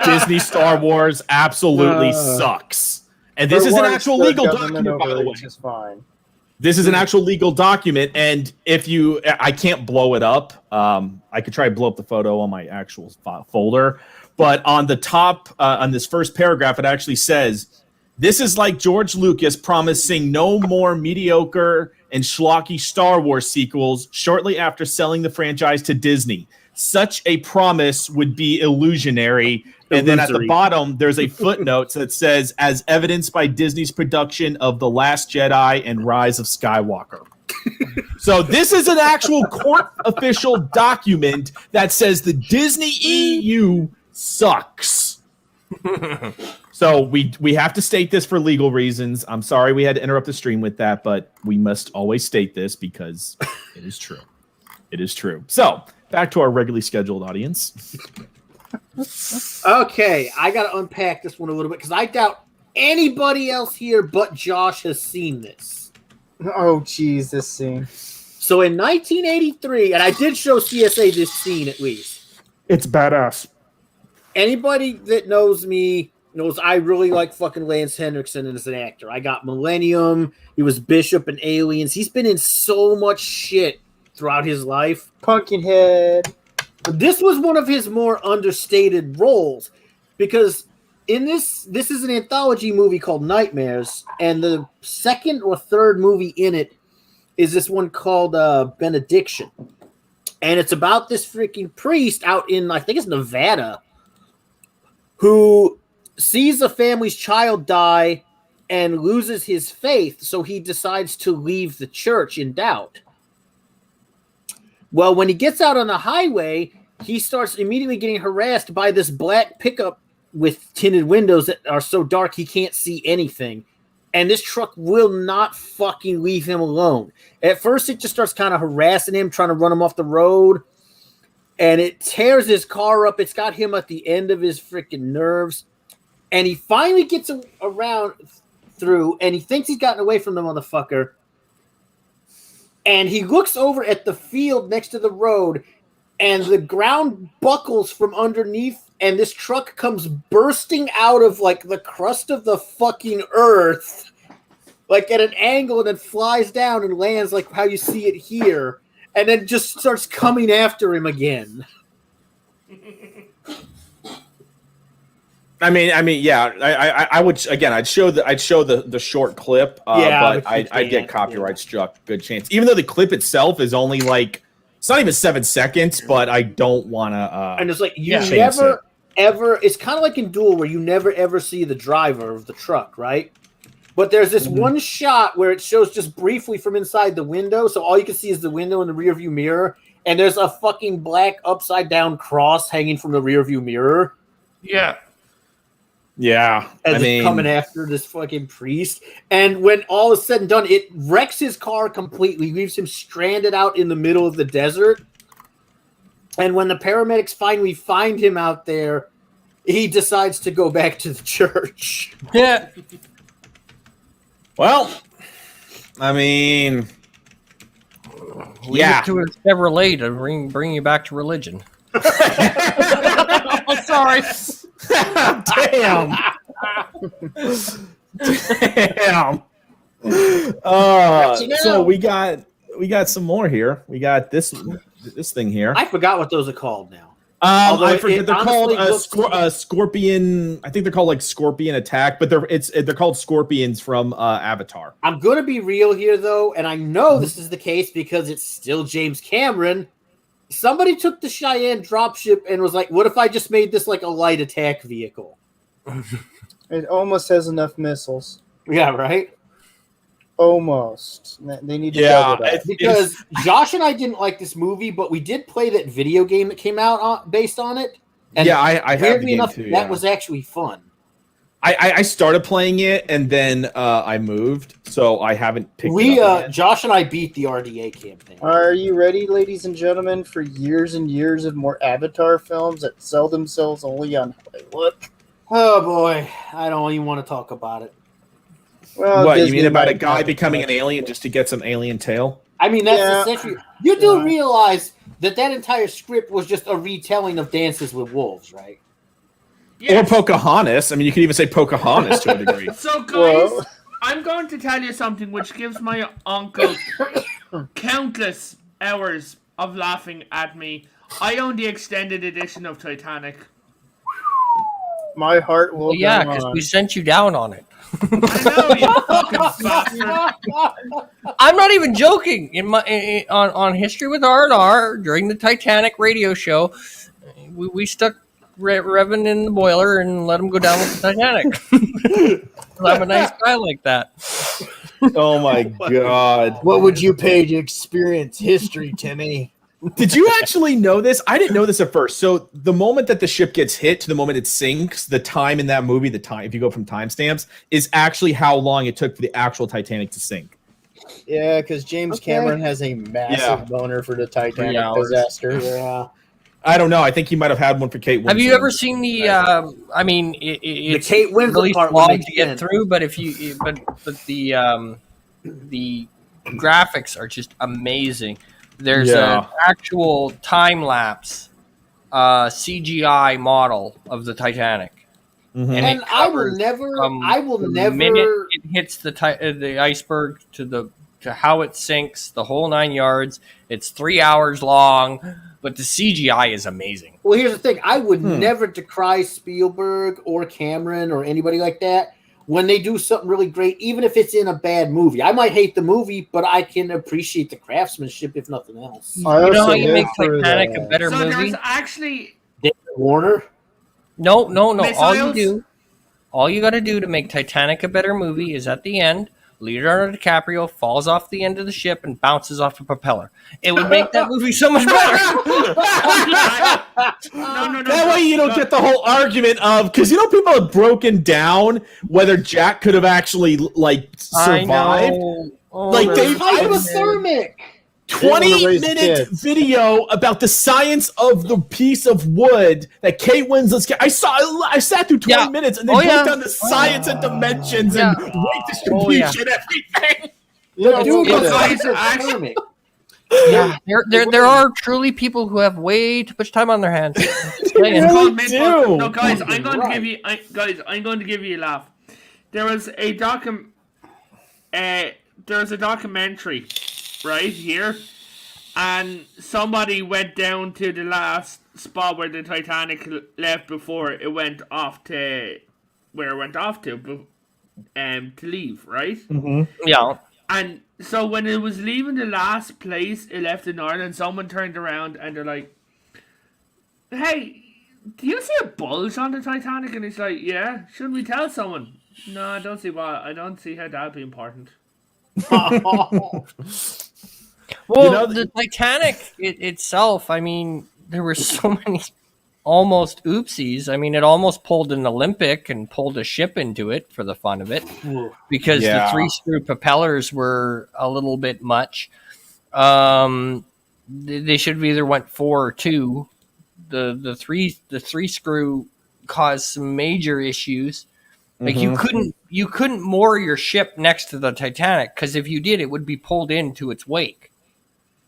Disney Star Wars absolutely sucks. And this is an actual legal document, by the way. Which is fine. This is an actual legal document, and I can't blow it up. I could try to blow up the photo on my actual folder, but on the top, on this first paragraph, it actually says, "This is like George Lucas promising no more mediocre and schlocky Star Wars sequels shortly after selling the franchise to Disney. Such a promise would be illusionary." And then at the bottom, there's a footnote that says, "As evidenced by Disney's production of The Last Jedi and Rise of Skywalker." So this is an actual court official document that says the Disney EU sucks. So we have to state this for legal reasons. I'm sorry we had to interrupt the stream with that, but we must always state this because it is true. It is true. So back to our regularly scheduled audience. Okay, I got to unpack this one a little bit because I doubt anybody else here but Josh has seen this. Oh, geez, this scene. So in 1983, and I did show CSA this scene at least. It's badass. Anybody that knows me knows I really like fucking Lance Henriksen as an actor. I got Millennium. He was Bishop in Aliens. He's been in so much shit throughout his life. Pumpkinhead. This was one of his more understated roles because in this is an anthology movie called Nightmares, and the second or third movie in it is this one called Benediction. And it's about this freaking priest out in, I think it's Nevada, who sees a family's child die and loses his faith, so he decides to leave the church in doubt. Well, when he gets out on the highway, he starts immediately getting harassed by this black pickup with tinted windows that are so dark he can't see anything. And this truck will not fucking leave him alone. At first, it just starts kind of harassing him, trying to run him off the road. And it tears his car up. It's got him at the end of his freaking nerves. And he finally gets around through, and he thinks he's gotten away from the motherfucker. And he looks over at the field next to the road, and the ground buckles from underneath, and this truck comes bursting out of like the crust of the fucking earth, like at an angle, and then flies down and lands like how you see it here, and then just starts coming after him again. I mean, yeah. I would again. I'd show the short clip, but I'd get copyright struck. Good chance. Even though the clip itself is only like it's not even 7 seconds, but I don't want to. And it's like you never ever. It's kind of like in Duel, where you never ever see the driver of the truck, right? But there's this one shot where it shows just briefly from inside the window, so all you can see is the window in the rearview mirror, and there's a fucking black upside down cross hanging from the rearview mirror. Yeah. Yeah, As it's coming after this fucking priest. And when all is said and done, it wrecks his car completely, leaves him stranded out in the middle of the desert. And when the paramedics finally find him out there, he decides to go back to the church. Yeah. Well, I mean, Leave it to a Chevrolet to bring you back to religion. Oh, sorry. Damn. Damn. So we got some more here. We got this thing here. I forgot what those are called now. I forget. They're called Scorpion. I think they're called like Scorpion Attack, but they're called Scorpions from Avatar. I'm going to be real here, though, and I know this is the case because it's still James Cameron. Somebody took the Cheyenne dropship and was like, what if I just made this like a light attack vehicle? It almost has enough missiles. Yeah, right? Almost. They need to double that. Because Josh and I didn't like this movie, but we did play that video game that came out based on it. And yeah, I have weirdly the game enough, too, that was actually fun. I started playing it and then I moved, so I haven't picked it up again. Josh and I beat the RDA campaign. Are you ready, ladies and gentlemen, for years and years of more Avatar films that sell themselves only on Hollywood? Oh boy, I don't even want to talk about it. Well, What, you Disney mean about a might guy not. becoming an alien just to get some alien tail? I mean, that's Yeah. essentially. You do realize that entire script was just a retelling of Dances with Wolves, right? Yes. Or Pocahontas. I mean, you could even say Pocahontas to a degree. So, guys, Whoa. I'm going to tell you something which gives my uncle countless hours of laughing at me. I own the extended edition of Titanic. My heart will Well, yeah, go because on. we sent you down on it. I know, you fucking bastard. I'm not even joking. On History with R&R during the Titanic radio show, we stuck Revan in the boiler and let him go down with the Titanic. I'm a nice guy like that. Oh my god. What would you pay to experience history, Timmy? Did you actually know this? I didn't know this at first. So the moment that the ship gets hit to the moment it sinks, the time in that movie, if you go from timestamps, is actually how long it took for the actual Titanic to sink. Yeah, because James Cameron has a massive boner for the Titanic disaster. Yeah. I don't know. I think he might have had one for Kate Winslet. Have you ever seen the? I mean, it's Kate Winslet really part would flawed make to get sense. through, but the graphics are just amazing. There's an actual time lapse CGI model of the Titanic, Mhm. And it I will covers never. from I will the never. minute it hits the iceberg to how it sinks, the whole 9 yards. It's 3 hours long, but the CGI is amazing. Well, here's the thing. I would never decry Spielberg or Cameron or anybody like that when they do something really great, even if it's in a bad movie. I might hate the movie, but I can appreciate the craftsmanship, if nothing else. I You know also how you live make for Titanic the- a better So movie? there's actually David Warner. No. All you Missiles? do, All you got to do to make Titanic a better movie is at the end, Leonardo DiCaprio falls off the end of the ship and bounces off a propeller. It would make that movie so much better. No. That way you don't get the whole argument of, because people have broken down whether Jack could have actually survived. I know. Oh, Like, my they- goodness. Hypothermic. They wanna raise 20-minute kids. video about the science of the piece of wood that Kate Winslet's. I sat through 20 Yeah. minutes and they Oh, broke yeah. down the science and dimensions Yeah. and weight distribution, everything. Yeah, Dude, it's- guys, hypothermic. Yeah, there are truly people who have way too much time on their hands. Just saying. Really Called Mint do. Book. No, guys, I'm going to Right. give you, I'm going to give you a laugh. There was a documentary right here, and somebody went down to the last spot where the Titanic left before it went off to where it went off to leave, right? Yeah. And so when it was leaving the last place it left in Ireland, someone turned around and they're like, "Hey, do you see a bulge on the Titanic?" And he's like, "Yeah, shouldn't we tell someone?" "No, I don't see why. I don't see how that'd be important." Well, the Titanic itself, I mean, there were so many almost oopsies. I mean, it almost pulled an Olympic and pulled a ship into it for the fun of it because Yeah. the three-screw propellers were a little bit much. They should have either went 4 or 2. The three screw caused some major issues. Like you couldn't moor your ship next to the Titanic because if you did, it would be pulled into its wake.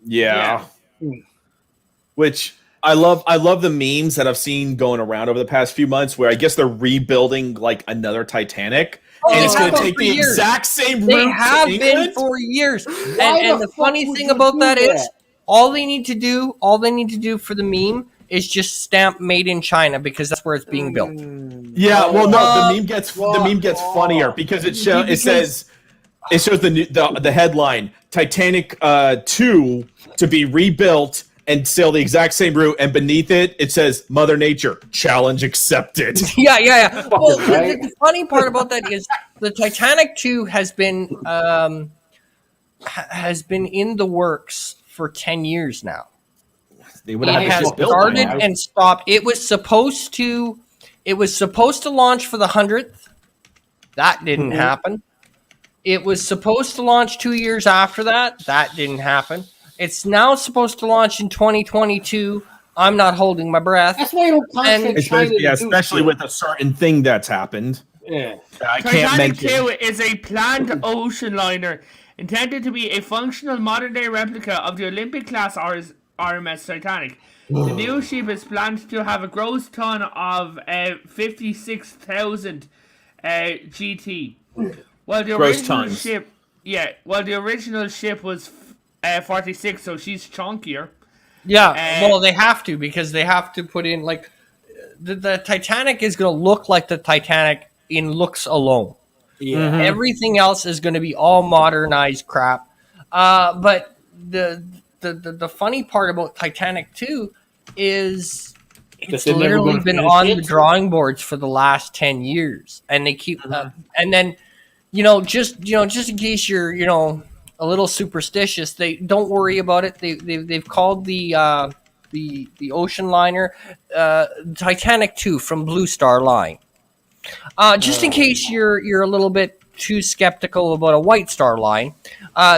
Yeah. Which I love the memes that I've seen going around over the past few months where I guess they're rebuilding like another Titanic. And it's going to take the exact same route They have to been England. for years. Why And the the fuck funny would thing you about do that is that? all they need to do for the meme is just stamp made in China because that's where it's being built. Yeah, well, no, Uh, the meme gets funnier because it shows the headline Titanic 2 to be rebuilt and sail the exact same route, and beneath it says Mother Nature challenge accepted. Yeah. Well, Right. the funny part about that is the Titanic 2 has been in the works for 10 years now. They would It have has just built by started now. and stopped. It was supposed to launch for the 100th. That didn't happen. It was supposed to launch 2 years after that. That didn't happen. It's now supposed to launch in 2022. I'm not holding my breath. That's why you don't contact China. to do Especially shit. with a certain thing that's happened. Yeah. I can't Titanic mention. 2 is a planned ocean liner intended to be a functional modern-day replica of the Olympic-class RMS Titanic. The new ship is planned to have a gross ton of 56,000 GT. While the Gross original tons. ship, while the original ship was 46, so she's chunkier. Yeah, well, they have to because they have to put in like the Titanic is going to look like the Titanic in looks alone. Yeah. Everything else is going to be all modernized crap. But the funny part about Titanic 2 is it's they're never literally gonna been finish on it? the drawing boards for the last 10 years, and they keep and then just in case you're a little superstitious, they don't worry about it. They've called the ocean liner Titanic 2 from Blue Star Line. Just in case you're a little bit too skeptical about a White Star Line,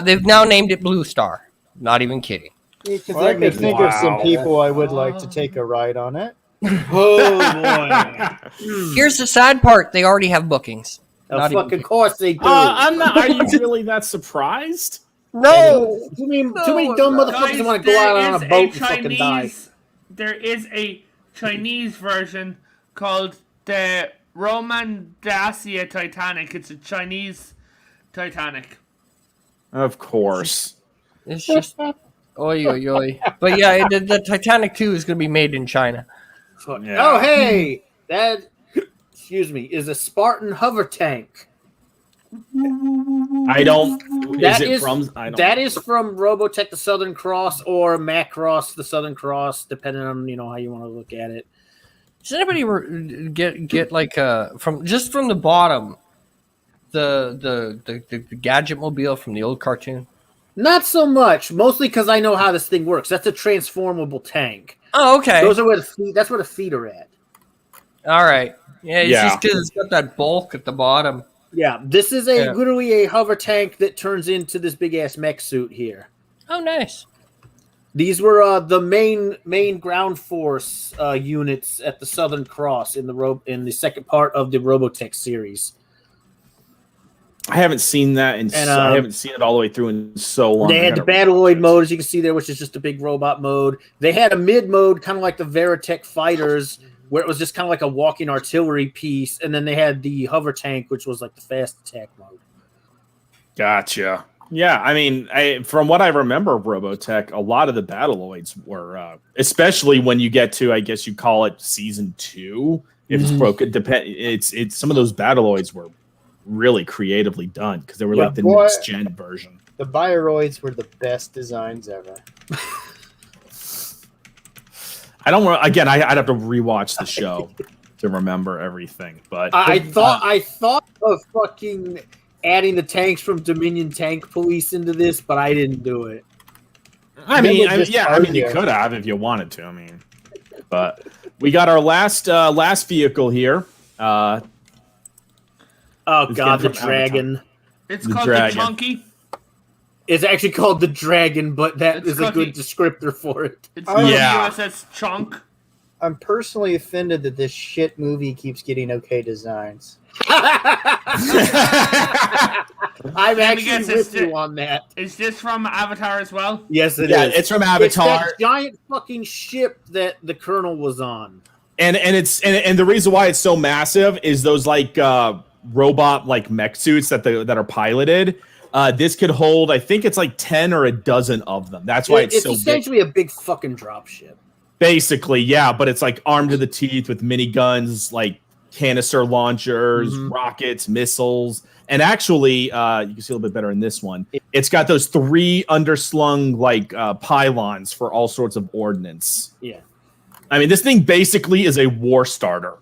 they've now named it Blue Star. Not even kidding. Well, I could think of some people I would like to take a ride on it. Oh boy. Here's the sad part: they already have bookings. Of Not even- fucking course they do. I'm not. Are you really that surprised? No, too many dumb motherfuckers want to go out on a boat and fucking die. There is a Chinese version called the Roman Dacia Titanic. It's a Chinese Titanic. Of course. it's just oi. But yeah, the Titanic 2 is going to be made in China. Yeah. Oh hey, that is a Spartan hover tank. I don't. That is it is- from? I don't. That is from Robotech, the Southern Cross, or Macross, the Southern Cross, depending on how you want to look at it. Does anybody get like from the bottom the gadget mobile from the old cartoon? Not so much, mostly because I know how this thing works. That's a transformable tank. Oh, okay. Those are where the feet. That's where the feet are at. All right. Yeah, it's Yeah. just because it's got that bulk at the bottom. Yeah, this is literally a hover tank that turns into this big ass mech suit here. Oh, nice. These were the main ground force units at the Southern Cross in the second part of the Robotech series. I haven't seen that, I haven't seen it all the way through in so long. They had the Battleoid mode, as you can see there, which is just a big robot mode. They had a mid mode, kind of like the Veritech fighters, where it was just kind of like a walking artillery piece, and then they had the hover tank, which was like the fast attack mode. Gotcha. Yeah, I mean, from what I remember of Robotech, a lot of the Battleoids were, especially when you get to, I guess you call it season 2. If it's broken, it's some of those Battleoids were really creatively done because they were like the next gen version. The Bioroids were the best designs ever. I don't want again. I'd have to rewatch the show to remember everything. But I thought of fucking adding the tanks from Dominion Tank Police into this, but I didn't do it. I mean, you could have if you wanted to. I mean, but we got our last vehicle here. Oh god, the dragon. It's called the Chunky. It's actually called the Dragon, but that is a good descriptor for it. It's called USS Chunk. I'm personally offended that this shit movie keeps getting okay designs. I'm actually with you on that. Is this from Avatar as well? Yes, it is. Yeah, it's from Avatar. It's that giant fucking ship that the Colonel was on. And the reason why it's so massive is those like robot like mech suits that are piloted. This could hold, I think it's like 10 or a dozen of them. That's why it's so big. It's essentially a big fucking dropship. Basically, yeah, but it's like armed to the teeth with miniguns, like canister launchers, rockets, missiles. And actually, you can see a little bit better in this one. It's got those 3 underslung like pylons for all sorts of ordnance. Yeah. I mean, this thing basically is a war starter.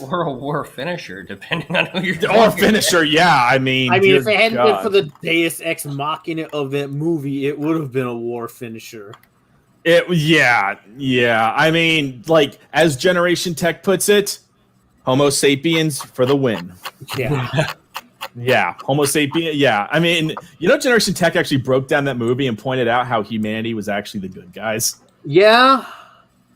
Or a war finisher, depending on who you're Or finisher, yeah. I mean, if it hadn't been for the Deus Ex Machina of that movie, it would have been a war finisher. Yeah. I mean, like, as Generation Tech puts it, Homo sapiens for the win. Yeah. Yeah, Homo sapien. Yeah, I mean, Generation Tech actually broke down that movie and pointed out how humanity was actually the good guys. Yeah.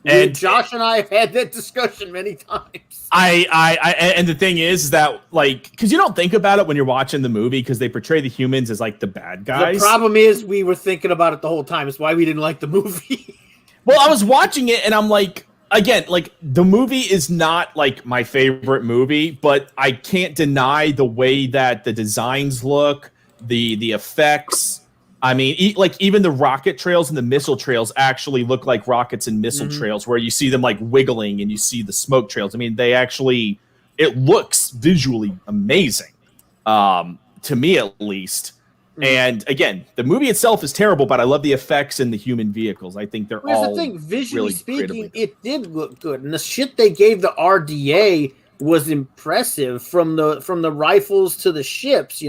And Josh and I have had that discussion many times. And the thing is that, like, because you don't think about it when you're watching the movie because they portray the humans as like the bad guys. The problem is we were thinking about it the whole time. It's why we didn't like the movie. Well, I was watching it and I'm like, again, like the movie is not like my favorite movie, but I can't deny the way that the designs look, the effects. I mean, even the rocket trails and the missile trails actually look like rockets and missile trails, where you see them like wiggling and you see the smoke trails. I mean, it looks visually amazing, to me at least. And again, the movie itself is terrible, but I love the effects and the human vehicles. I think they're all. The thing, visually really speaking, it did look good, and the shit they gave the RDA was impressive, from the rifles to the ships,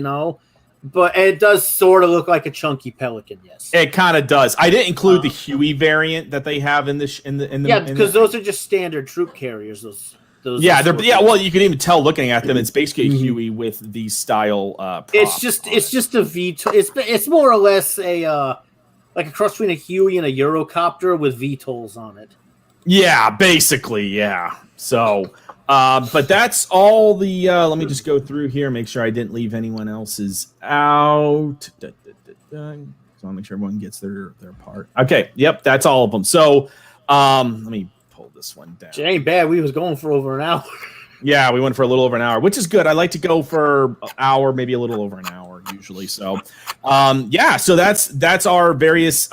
But it does sort of look like a chunky Pelican, yes. It kind of does. I didn't include the Huey variant that they have in the. Because those are just standard troop carriers. Those. Well, you can even tell looking at them. It's basically a Huey with these style. It's just a VTOL. It's more or less a like a cross between a Huey and a Eurocopter with VTOLs on it. Yeah, basically, yeah. So. But that's all the. Let me just go through here, make sure I didn't leave anyone else's out. So I'll make sure everyone gets their part. Okay, yep, that's all of them. So, let me pull this one down. It ain't bad. We was going for over an hour. Yeah, we went for a little over an hour, which is good. I like to go for an hour, maybe a little over an hour usually. So, so that's our various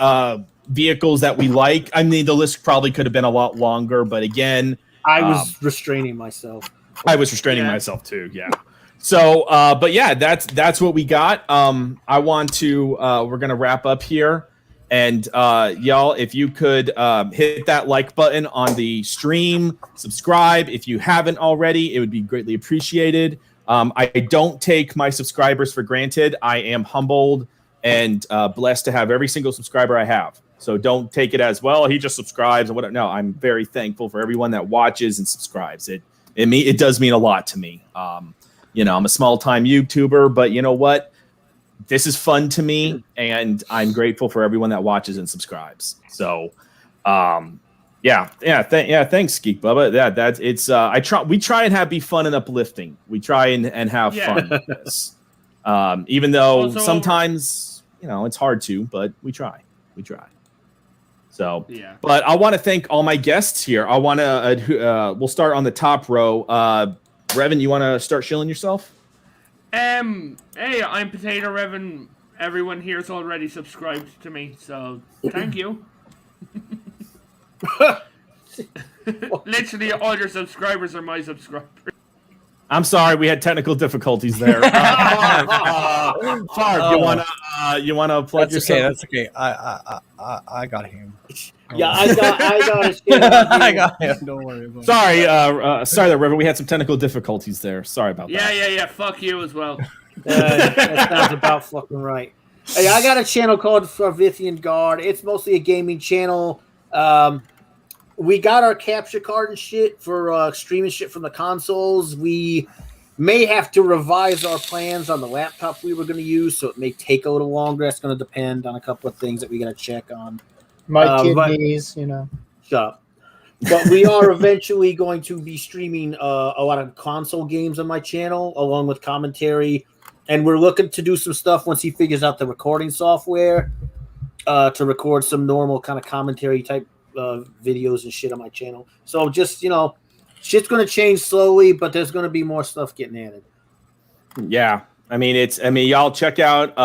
vehicles that we like. I mean, the list probably could have been a lot longer, but again. I was restraining myself. I was restraining myself too. Yeah. So, but yeah, that's what we got. I want to. We're gonna wrap up here, And y'all, if you could hit that like button on the stream, subscribe if you haven't already, it would be greatly appreciated. I don't take my subscribers for granted. I am humbled and blessed to have every single subscriber I have. So don't take it as, well, he just subscribes and whatever. No, I'm very thankful for everyone that watches and subscribes. It does mean a lot to me. I'm a small-time YouTuber, but you know what? This is fun to me, and I'm grateful for everyone that watches and subscribes. So, thanks, Geek Bubba. We try and be fun and uplifting. We try and have fun with this. Even though sometimes, it's hard to, but we try. So, but I want to thank all my guests here. I want to, we'll start on the top row. Revan, you want to start shilling yourself? Hey, I'm Potato Revan. Everyone here's already subscribed to me, so thank you. Literally, all your subscribers are my subscribers. I'm sorry, we had technical difficulties there. Farb, you wanna plug yourself? That's okay. I got him. Yeah, I got a shit on you. I got him. Don't worry about Sorry, sorry, River. We had some technical difficulties there. Sorry about that. Yeah. Fuck you as well. That sounds about fucking right. Hey, I got a channel called Farvithian Guard. It's mostly a gaming channel. We got our capture card and shit for streaming shit from the consoles. We may have to revise our plans on the laptop we were going to use, so it may take a little longer. That's going to depend on a couple of things that we got to check on. My kidneys, Shut up. But we are eventually going to be streaming a lot of console games on my channel, along with commentary. And we're looking to do some stuff once he figures out the recording software to record some normal kind of commentary type videos and shit on my channel. So just, shit's going to change slowly, but there's going to be more stuff getting added. Yeah. Y'all check out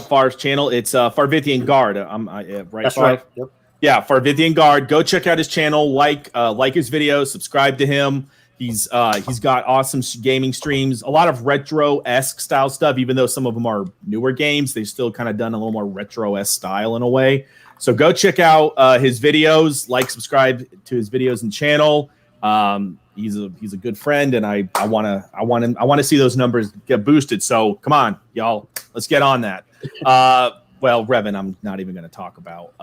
Far's channel. It's Farvithian Guard. Right? That's right. Yep. Yeah, Farvithian Guard. Go check out his channel, like his videos, subscribe to him. He's got awesome gaming streams, a lot of retro-esque style stuff, even though some of them are newer games. They've still kind of done a little more retro-esque style in a way. So go check out his videos, subscribe to his videos and channel. He's a good friend, and I want to see those numbers get boosted. So come on, y'all, let's get on that. Well, Revan, I'm not even going to talk about.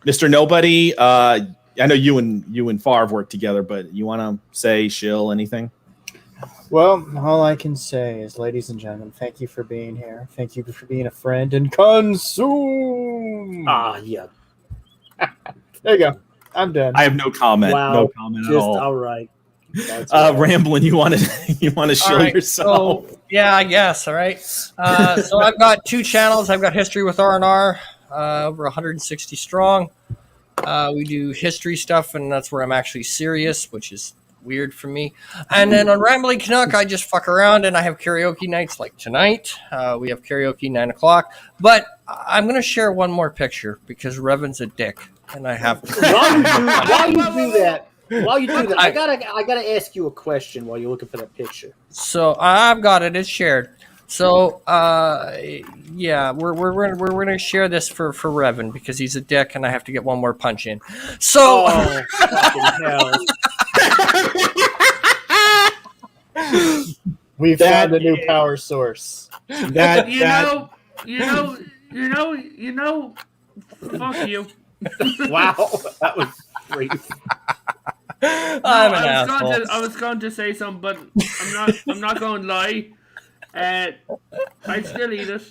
Mr. Nobody, I know you and Farv work together, but you want to say, shill, anything? Well, all I can say is, ladies and gentlemen, thank you for being here. Thank you for being a friend and consume. Yeah. There you go. I'm done. I have no comment. Wow. No comment at Just all. all right. That's all right. Ramblin', you want to shill yourself? So, yeah, I guess. All right. So I've got two channels. I've got History with R&R, over 160 strong. We do history stuff, and that's where I'm actually serious, which is weird for me. And then on Rambling Canuck, I just fuck around, and I have karaoke nights like tonight. We have karaoke 9 o'clock. But I'm going to share one more picture because Revan's a dick, and I have to. While you do that, I gotta ask you a question while you're looking for that picture. So I've got it. It's shared. So yeah, we're gonna share this for Revan because he's a dick, and I have to get one more punch in. So fucking hell. We found a new power source. You know. Fuck you. Wow, that was great. I was going to say something, but I'm not going to lie. I still eat it.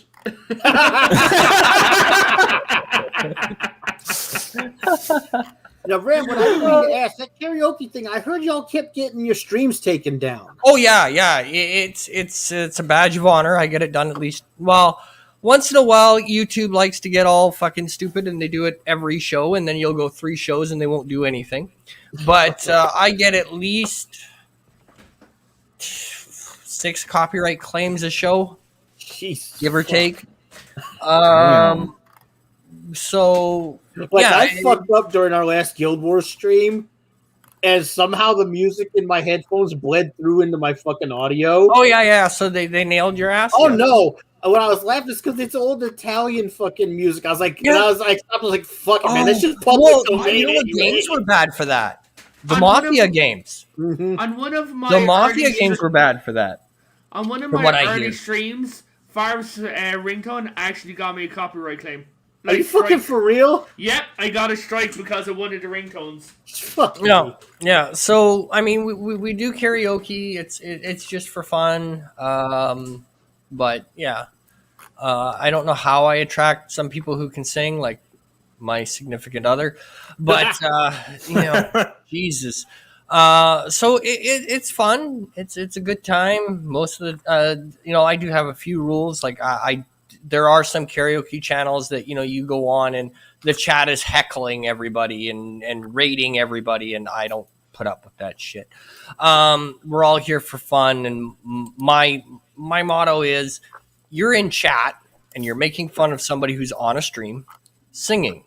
Now, Ram, what I was going to ask, that karaoke thing, I heard y'all kept getting your streams taken down. Oh yeah. It's a badge of honor. I get it done at least. Well, once in a while, YouTube likes to get all fucking stupid, and they do it every show, and then you'll go 3 shows and they won't do anything. But I get at least 6 copyright claims a show, Jeez. give or take. So I fucked up during our last Guild Wars stream, and somehow the music in my headphones bled through into my fucking audio. Oh yeah. So they nailed your ass. Oh Yeah. no! When I was laughing, it's because it's old Italian fucking music. I was like, Yeah. I was like, fuck it, man, Oh, that's just public well, domain. you know what anyway. games were bad for that? The On one Mafia of- games. Mhm. On one of my The Mafia early games were bad for that. On one of From my what I early hear. streams, Favre's ringtone actually got me a copyright claim. Are you fucking strike. for real? Yep, I got a strike because of one of the ringtones. Fuck you. No, yeah. So I mean, we do karaoke. It's just for fun. But yeah, I don't know how I attract some people who can sing, like my significant other. But you know, Jesus. So it's fun. It's a good time. Most of the you know, I do have a few rules. Like there are some karaoke channels that, you know, you go on and the chat is heckling everybody and rating everybody, and I don't put up with that shit. We're all here for fun, and my motto is, you're in chat and you're making fun of somebody who's on a stream singing,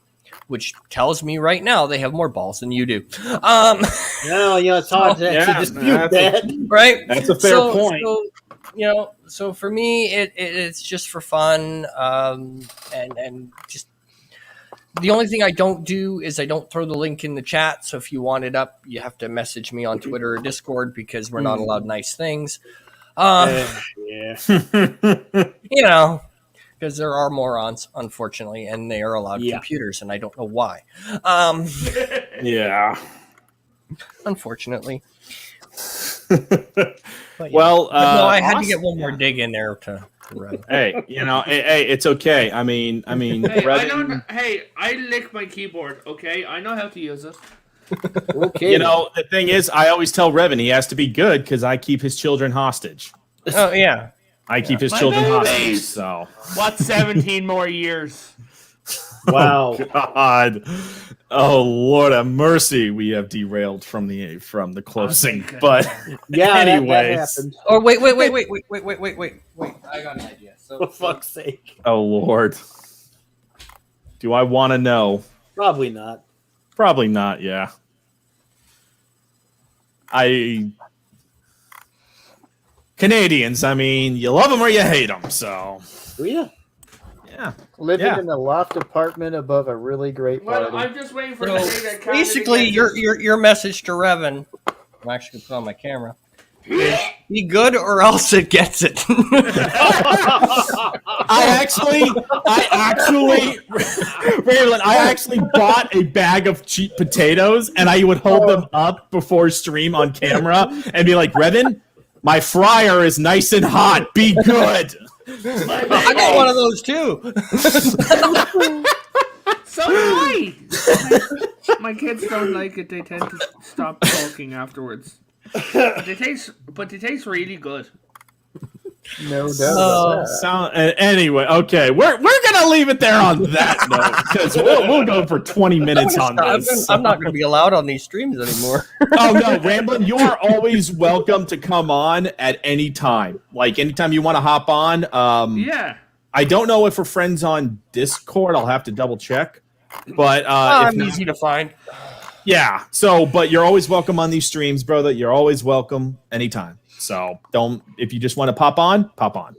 which tells me right now they have more balls than you do. No, you know, it's hard to actually dispute that. Right? That's a fair point. So, you know, so for me, it's just for fun, and just the only thing I don't do is I don't throw the link in the chat. So if you want it up, you have to message me on Twitter or Discord, because we're not allowed nice things. Yeah. You know, because there are morons, unfortunately, and they are allowed Yeah. computers, and I don't know why. Yeah. Unfortunately. But, yeah. Well, But no, I had to awesome. get one more dig in there to run. Hey, you know, hey, it's okay. I mean, Hey, Revan, I lick my keyboard, okay? I know how to use it. Okay. you know, the thing is, I always tell Revan he has to be good because I keep his children hostage. Oh yeah. I keep his My children hostage. babies. So, What, 17 more years? Wow. God, oh Lord have mercy, we have derailed from the closing. Okay. But Yeah, that anyways, happened. Oh wait. I got an idea. So For fuck's sake. oh Lord, do I want to know? Probably not. Probably not. Yeah. Canadians, I mean, you love them or you hate them. So, Do you? yeah. Living Yeah. in a loft apartment above a really great Well, party. I'm just waiting for So the day that Canada basically, gets your message to Revan, I'm actually gonna put on my camera. Is be good or else it gets it. I actually, Raylan, I actually bought a bag of cheap potatoes, and I would hold them up before stream on camera and be like, "Revan, my fryer is nice and hot. Be good." I got one of those too. So do I. My kids don't like it. They tend to stop talking afterwards. But they taste really good. No doubt about that. So, anyway, okay, we're gonna leave it there on that note because we'll go for 20 minutes on this. I'm not going to be allowed on these streams anymore. Oh no, Ramblin', you are always welcome to come on at any time. Like anytime you want to hop on. Yeah. I don't know if we're friends on Discord. I'll have to double check. But if I'm not, easy to find. yeah. So, but you're always welcome on these streams, brother. You're always welcome anytime. So if you just want to pop on, pop on.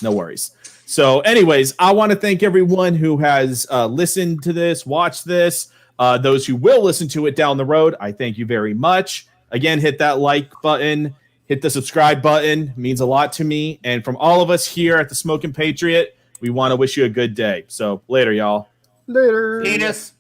No worries. So anyways, I want to thank everyone who has listened to this, watched this, those who will listen to it down the road. I thank you very much. Again, hit that like button, hit the subscribe button. It means a lot to me. And from all of us here at the Smoking Patriot, we want to wish you a good day. So later, y'all. Later. Penis.